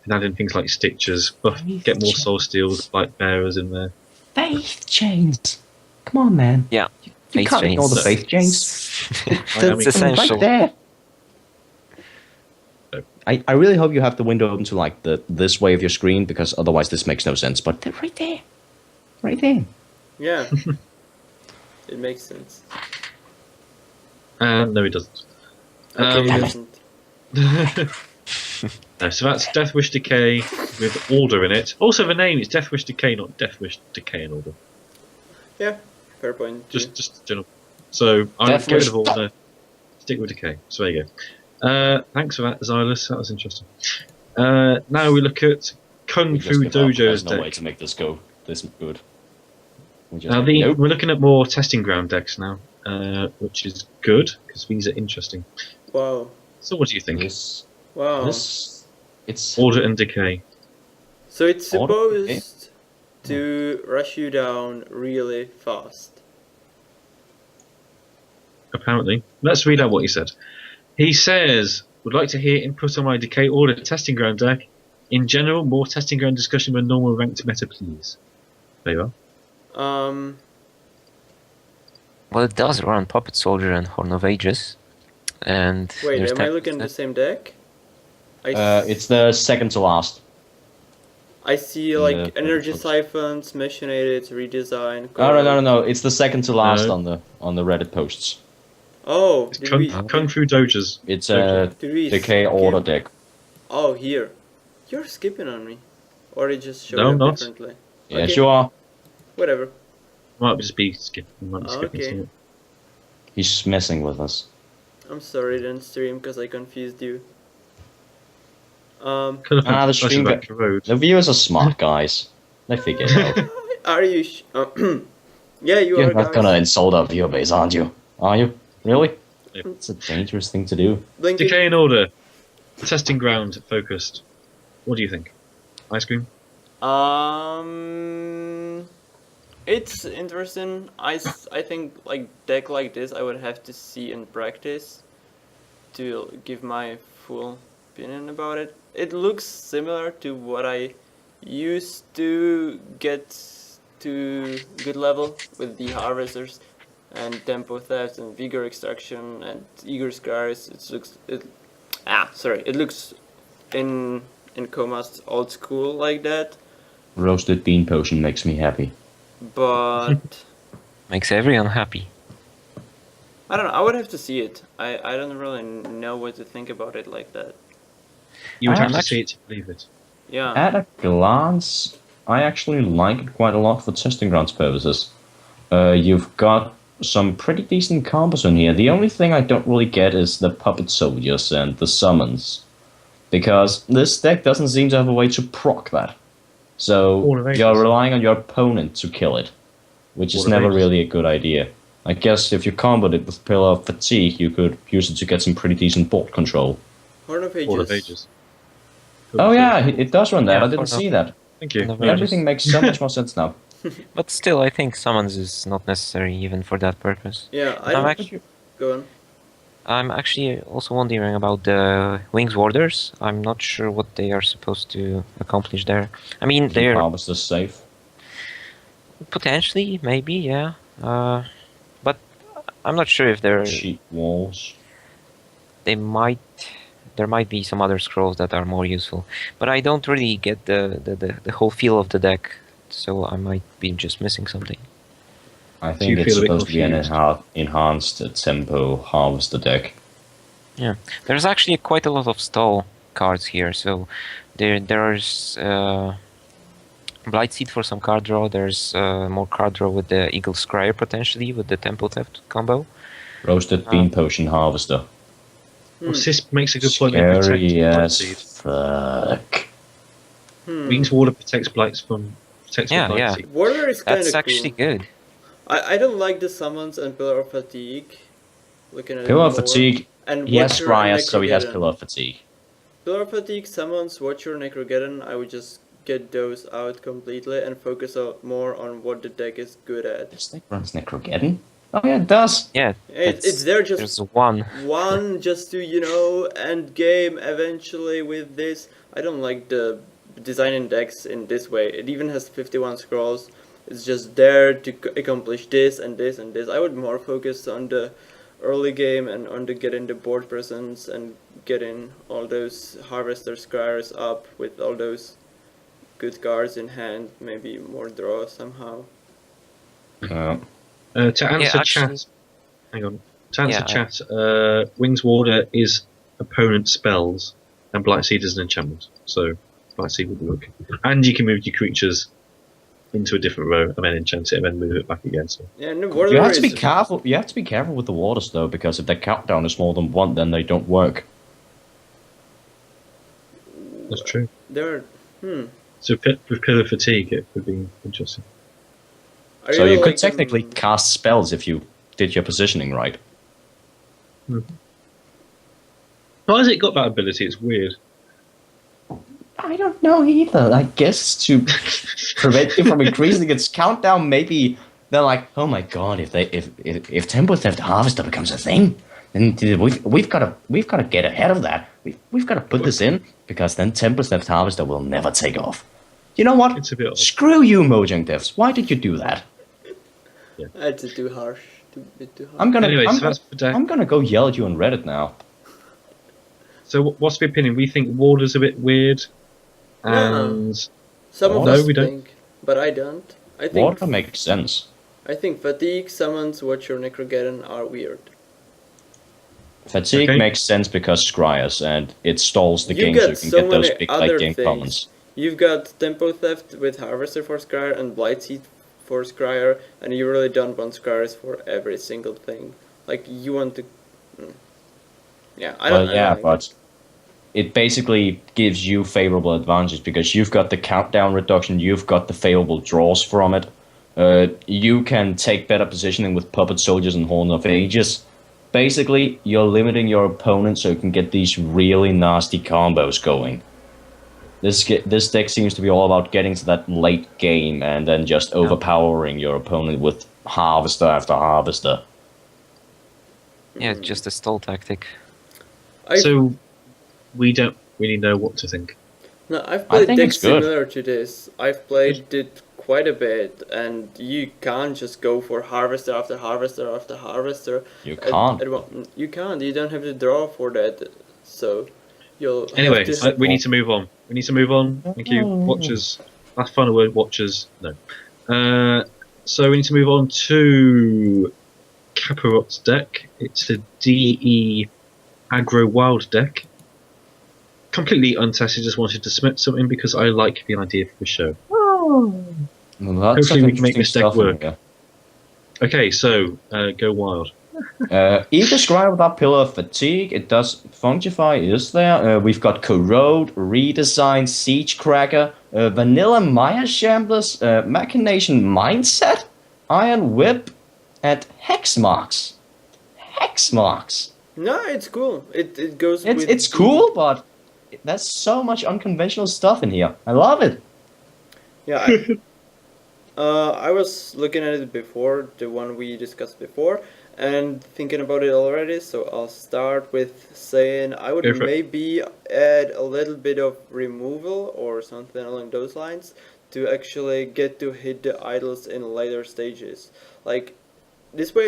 and add in things like Stitchers, buff, get more Soul Steals, Light Bearers in there. Faith chains. Come on, man. Yeah, You Faith can't ignore the chains. faith chains. That's essential. Right there. I really hope you have the window open to like this way of your screen, because otherwise this makes no sense. But they're right there. Right there. Yeah. It makes sense. No, it doesn't. Okay, Damn it it. doesn't. No, so that's Deathwish Decay with Order in it. Also, the name is Deathwish Decay, not Deathwish Decay and Order. Yeah, fair point. Just general. So I would get rid of Deathwish. Order, stick with Decay. So there you go. Thanks for that, Xylus. That was interesting. Now we look at Kung We just Fu give up. Dojo's There's no way deck. to make this go this good. We just Now nope. we're looking at more testing ground decks now, which is good because these are interesting. Wow. So what do you think? This, Wow. this, it's Order and Decay. So it's Order, okay. supposed to rush you down really fast. Apparently, let's read out what he said. He says, "Would like to hear input on my Decay Order testing ground deck. In general, more testing ground discussion than normal ranked meta, please." There you are. Well, it does run Puppet Soldier and Horn of Ages. And Wait, there's am I tech- looking at the same deck? I it's the second to last. I see in like the energy post. siphons, machinated, redesign. No. It's the second to last No. on the Reddit posts. Oh, It's did Kung, we? Kung Fu Dojas. It's a Did we Decay skip- Order deck. Oh, here. You're skipping on me, or it just showed No, up not. differently. Yes, Okay. you are. Whatever. Might just be skipping. Might be Oh, skipping okay. something. He's messing with us. I'm sorry, then stream, because I confused you. Could have Ah, had the Flash stream of Extra Road. The viewers are smart, guys. They figure it out. Are you? Yeah, you You're are. not Guys. gonna insult our viewer base, aren't you? Are you? Really? Yeah. It's a dangerous thing to do. Blinking. Decay and Order. Testing ground focused. What do you think? Ice cream? It's interesting. I think like deck like this I would have to see in practice to give my full opinion about it. It looks similar to what I used to get to good level with the harvesters and tempo theft and vigor extraction and eager scars. It looks in Comas old school like that, Roasted bean potion makes me happy. but Makes everyone happy. I don't know. I would have to see it. I don't really know what to think about it like that. You would I have to actually- see it to believe it. Yeah. At a glance, I actually like it quite a lot for testing grounds purposes. You've got some pretty decent combos in here. The only thing I don't really get is the puppet soldiers and the summons, because this deck doesn't seem to have a way to proc that. So All of Ages. you're relying on your opponent to kill it, which is All of never Ages. really a good idea. I guess if you comboed it with Pillar of Fatigue, you could use it to get some pretty decent board control. Horn of Ages. All of Ages. Oh yeah, it does run that. Yeah, I didn't Horn of- see that. Thank you. Horn of Yeah. Everything makes so much more sense now. But still, I think summons is not necessary even for that purpose. Yeah, I I'm don't actually, go on. I'm actually also wondering about the Wings Warders. I'm not sure what they are supposed to accomplish there. I mean, Keep they're harvesters safe. potentially, maybe, yeah. But I'm not sure if they're. Cheat walls. They might. There might be some other scrolls that are more useful, but I don't really get the whole feel of the deck, so I might be just missing something. I you think it's feel a bit supposed to be an confused? enhanced tempo harvester deck. Yeah, there's actually quite a lot of stall cards here. So there's Blightseed for some card draw. There's more card draw with the Eagle Scryer potentially with the Tempo Theft combo. Roasted bean potion harvester. Well, Sis makes a good point. It protects Scary Blightseed. as fuck. Wings Water protects Blights from protects Yeah, the yeah. Blightseed. Water is kind That's of actually cool. good. I don't like the summons and Pillar of Fatigue. Looking at Pillar it of more. Fatigue. And He has Watcher and Scryers, so he has Necrogeddon. Pillar of Fatigue. Pillar of Fatigue summons Watcher and Necrogeddon. I would just get those out completely and focus more on what the deck is good at. This deck runs Necrogeddon? Oh yeah, it does. Yeah, It's there just there's one. one just to end game eventually with this. I don't like the designing decks in this way. It even has 51 scrolls. It's just there to accomplish this and this and this. I would more focus on the early game and on the getting the board presence and getting all those Harvester Scryers up with all those good cards in hand. Maybe more draw somehow. To answer actually- chat, hang on. To answer Yeah, chat, Wings Water is opponent spells, and Blightseed is an enchantment. So Blightseed would work, and you can move your creatures into a different row and then enchant it and then move it back again. So Yeah, and the Warlord You have to be is- careful. You have to be careful with the waters though, because if the countdown is more than one, then they don't work. that's true. They're So with Pillar Fatigue, it could be interesting. I So really you could like technically them- cast spells if you did your positioning right. Why has it got that ability? It's weird. I don't know either. I guess to prevent you from increasing its countdown, maybe they're like, oh my god, if Temple Theft Harvester becomes a thing, then we've got to get ahead of that. We've got to put this in because then Temple Theft Harvester will never take off. You know what? It's a bit odd. Screw you, Mojang devs. Why did you do that? That's too harsh. Bit too harsh. I'm gonna Anyway, I'm, so that's the deck. I'm gonna go yell at you on Reddit now. So what's the opinion? We think Water's a bit weird, and Some of No, us we don't. think, but I don't. I think Water makes sense. I think Fatigue, Summons, Watcher, Necrogeddon are weird. Fatigue Okay. makes sense because Scryers and it stalls the You game got so you can so get those many big other late game things. commons. You've got Tempo Theft with Harvester for Scryer and Blightseed for Scryer, and you really don't want Scryers for every single thing. Like, you want to... Yeah, I don't Well, yeah, like but it basically gives you favorable advantages because you've got the countdown reduction, you've got the favorable draws from it. You can take better positioning with Puppet Soldiers and Horn of Ages. Basically, you're limiting your opponent so you can get these really nasty combos going. This deck seems to be all about getting to that late game and then just overpowering your opponent with Harvester after Harvester. Yeah, it's just a stall tactic. so we don't really know what to think. No, I've played think decks it's good. similar to this. I've played it quite a bit, and you can't just go for Harvester after Harvester after Harvester. You can't. You can't. You don't have to draw for that. So you'll. Anyway, have to, we need to move on. We need to move on. Thank you, watchers. Last final word, watchers. No. So we need to move on to Kakarot's deck. It's a DE aggro wild deck. Completely untested. Just wanted to submit something because I like the idea for the show. Well, that's Hopefully some we can make interesting this deck stuff in work. here. Okay, so go wild. Either Scryer without Pillar of Fatigue, it does Fungify, is there? We've got Corrode, Redesign, Siege Cracker, Vanilla Maya Shamblers, Machination Mindset, Iron Whip, and Hex Marks. Hex Marks. No, it's cool. It goes. with It's cool, but there's so much unconventional stuff in here. I love it. Yeah. I was looking at it before, the one we discussed before, and thinking about it already, so I'll start with saying I would Go for it. maybe add a little bit of removal or something along those lines to actually get to hit the idols in later stages. Like, this way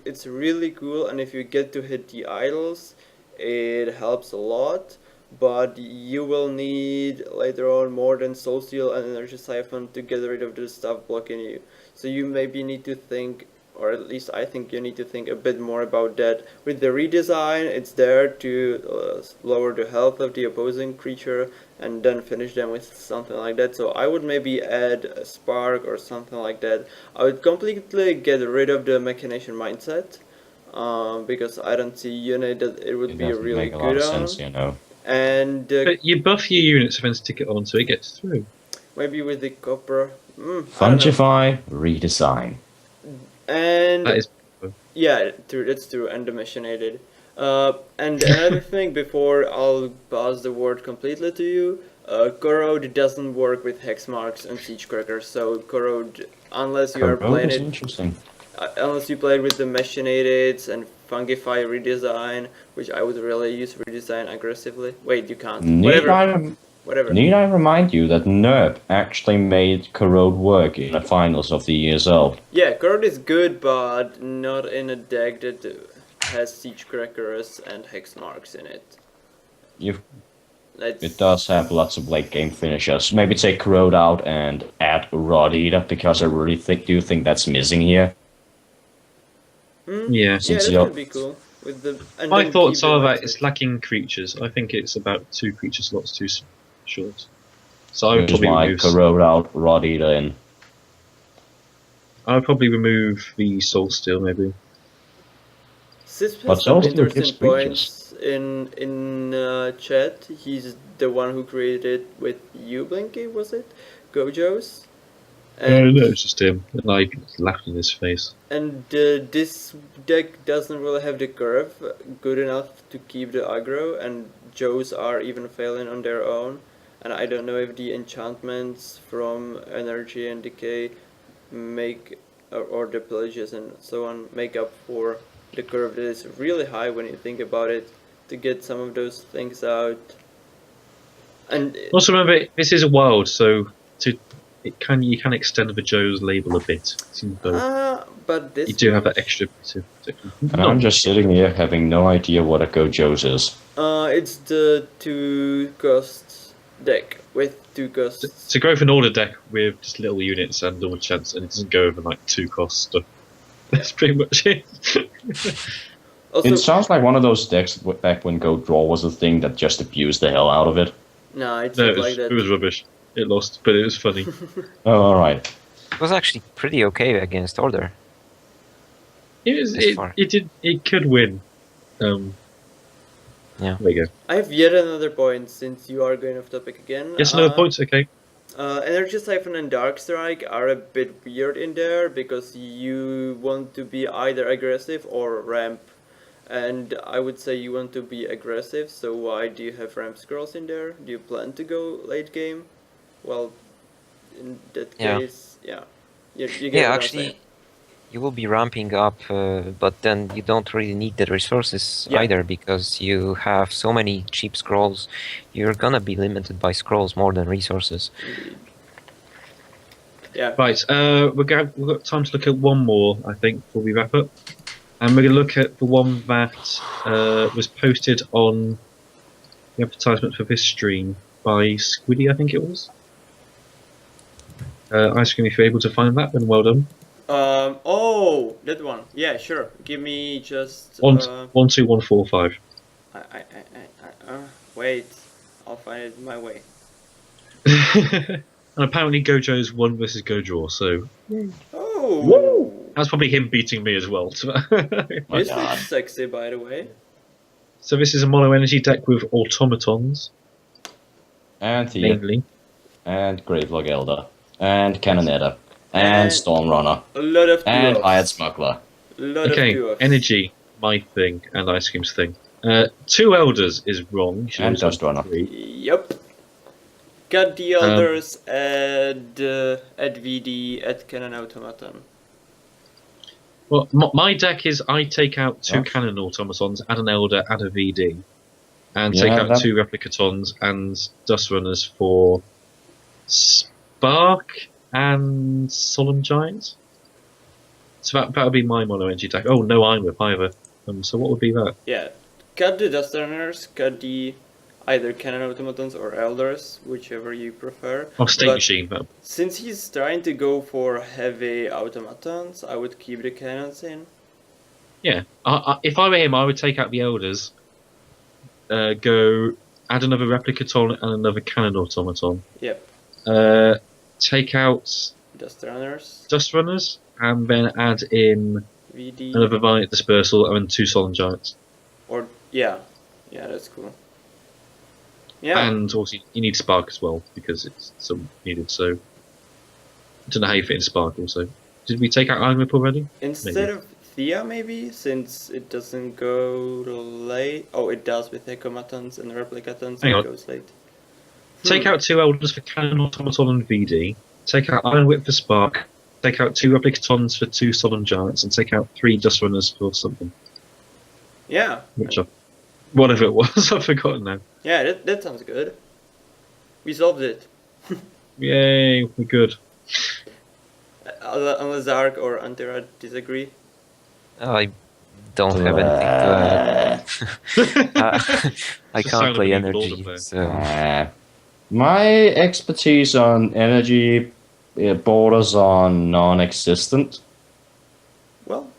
it's really cool, and if you get to hit the idols, it helps a lot. But you will need later on more than Soul Steel and Energy Siphon to get rid of the stuff blocking you. So you maybe need to think, or at least I think you need to think a bit more about that. With the redesign, it's there to lower the health of the opposing creature and then finish them with something like that. So I would maybe add a Spark or something like that. I would completely get rid of the Machination Mindset. because I don't see unit that it would It be doesn't really make a lot good of on. sense, you know. And But you buff your units against ticket on so it gets through. maybe with the copper. I don't know. Fungify, redesign. And That is. yeah, true. That's true. And the machinated. And another thing before I'll pass the word completely to you, corrode doesn't work with hex marks and siege crackers. So corrode, unless you are Corrode playing is it, interesting. unless you play it with the machinated and fungify redesign, which I would really use redesign aggressively. Wait, you can't. Whatever. Need I remind you that NERP actually made Corrode work in the finals of the ESL? Yeah, corrode is good, but not in a deck that has siege crackers and hex marks in it. It does have lots of late game finishers. Maybe take Corrode out and add Rod Eater, because I really do think that's missing here. Yeah. Yeah, Since that you're- could be cool. With the and My then thoughts keep the are that mindset. it's lacking creatures. I think it's about 2 creature slots too short. So I would Which is probably why remove. Corrode out, Rod Eater in. I would probably remove the Soul Steel maybe. Sisp But has some also interesting gives creatures. points in chat. He's the one who created with you, Blinky, was it? Gojo's? No, it's just him. And I laughed in his face. And this deck doesn't really have the curve good enough to keep the aggro, and Joes are even failing on their own. And I don't know if the enchantments from Energy and Decay make, or the pillages and so on, make up for the curve that is really high when you think about it, to get some of those things out. And Also remember, this is a wild, so you can extend the Joe's label a bit. but this You do have that extra bit of protection. And I'm just sitting here having no idea what a Gojo's is. it's the 2 cost deck with 2 costs. To go for an order deck with just little units and normal chance, and it doesn't go over like 2 cost stuff. That's pretty much it. Also, It sounds like one of those decks back when Go Draw was a thing that just abused the hell out of it. no, it's No, not it was, like that. it was rubbish. It lost, but it was funny. Oh, alright. It was actually pretty okay against Order. It could win. Yeah. There you go. I have yet another point, since you are going off topic again. Yes, another point. Okay. Energy Siphon and Dark Strike are a bit weird in there, because you want to be either aggressive or ramp. And I would say you want to be aggressive, so why do you have ramp scrolls in there? Do you plan to go late game? Well, in that Yeah. case, yeah. You get Yeah, what I'm actually, saying. you will be ramping up, but then you don't really need the resources Yeah. either, because you have so many cheap scrolls. You're gonna be limited by scrolls more than resources. Yeah. Right. We've got time to look at one more, I think, before we wrap up. And we're going to look at the one that was posted on the advertisement for this stream by Squiddy, I think it was. Ice Cream, if you're able to find that, then well done. Oh, that one. Yeah, sure. Give me just. 12145. Wait. I'll find it my way. And apparently Gojo's won versus Godraw, so Oh! that's probably him beating me as well. My This God. looks sexy, by the way. So this is a mono energy deck with automatons, And Thea. mainly. And Gravelog Elder. And Cannonetta. And And- Stormrunner. A lot of And duos. Hired Smuggler. A lot Okay, of duos. energy, my thing, and Ice Cream's thing. 2 elders is wrong. You should And always have Dust Runner. 3. Yep. Got the elders at VD at Cannon Automaton. Well, my deck is I take out 2 Yeah. cannon automatons, add an elder, add a VD, and take Yeah, out that- 2 replicatons and dust runners for Spark and Solemn Giant. So that would be my mono energy deck. Oh, no Iron Whip either. So what would be that? Yeah. Cut the Dust Runners, cut the either Cannon Automatons or Elders, whichever you prefer. Oh, State But Machine. That, since he's trying to go for heavy automatons, I would keep the cannons in. yeah. If I were him, I would take out the elders, go add another replicaton and another cannon automaton. Yep. Take out Dust Runners. dust runners, and then add in VD. Another Violet Dispersal, and 2 Solemn Giants. Or yeah, that's cool. Yeah. And also, you need Spark as well, because it's so needed, so... I don't know how you fit in Spark also. Did we take out Iron Whip already? Instead maybe. of Thea, maybe, since it doesn't go late. Oh, it does with Hecomatons and Replicatons, Hang it on. goes late. Take out 2 Elders for Cannon, Automaton, and VD. Take out Iron Whip for Spark. Take out 2 Replicatons for 2 Solemn Giants, and take out 3 Dust Runners for something. Yeah. Whatever it was, I've forgotten now. Yeah, that sounds good. We solved it. Yay, we're good. Unless Zark or Antera disagree. I don't have anything to add. I The sound can't of play a new Lord of energy, there. so My expertise on energy borders on non-existent. Well,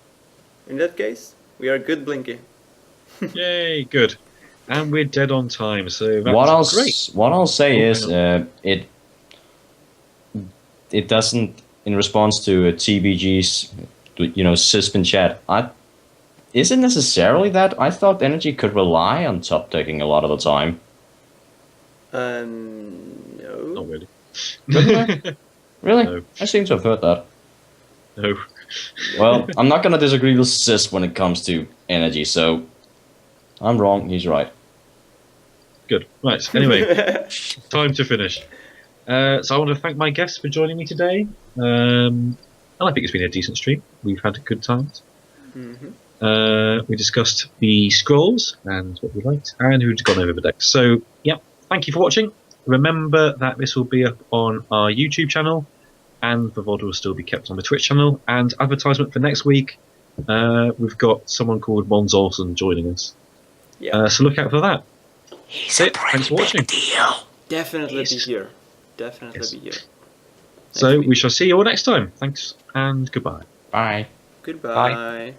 in that case, we are good Blinky. Yay, good. And we're dead on time, so that's great. What I'll say Oh, is hang it doesn't, in response to TBG's Cispin chat, is it necessarily that? I thought energy could rely on top decking a lot of the time. No. Not really. Couldn't I? Really? No. I seem to have heard that. No. Well, I'm not going to disagree with Cis when it comes to energy, so I'm wrong, he's right. Good. Right, anyway, time to finish. So I want to thank my guests for joining me today. And I think it's been a decent stream. We've had a good time. We discussed the scrolls and what we liked, and who'd gone over the decks. So, yeah, thank you for watching. Remember that this will be up on our YouTube channel, and the VOD will still be kept on the Twitch channel. And advertisement for next week, we've got someone called Mons Olsen joining us. Yeah. So look out for that. That's it. Thanks for watching. Definitely be here. Definitely Yes. be here. So we shall see you all next time. Thanks and goodbye. Bye. Goodbye.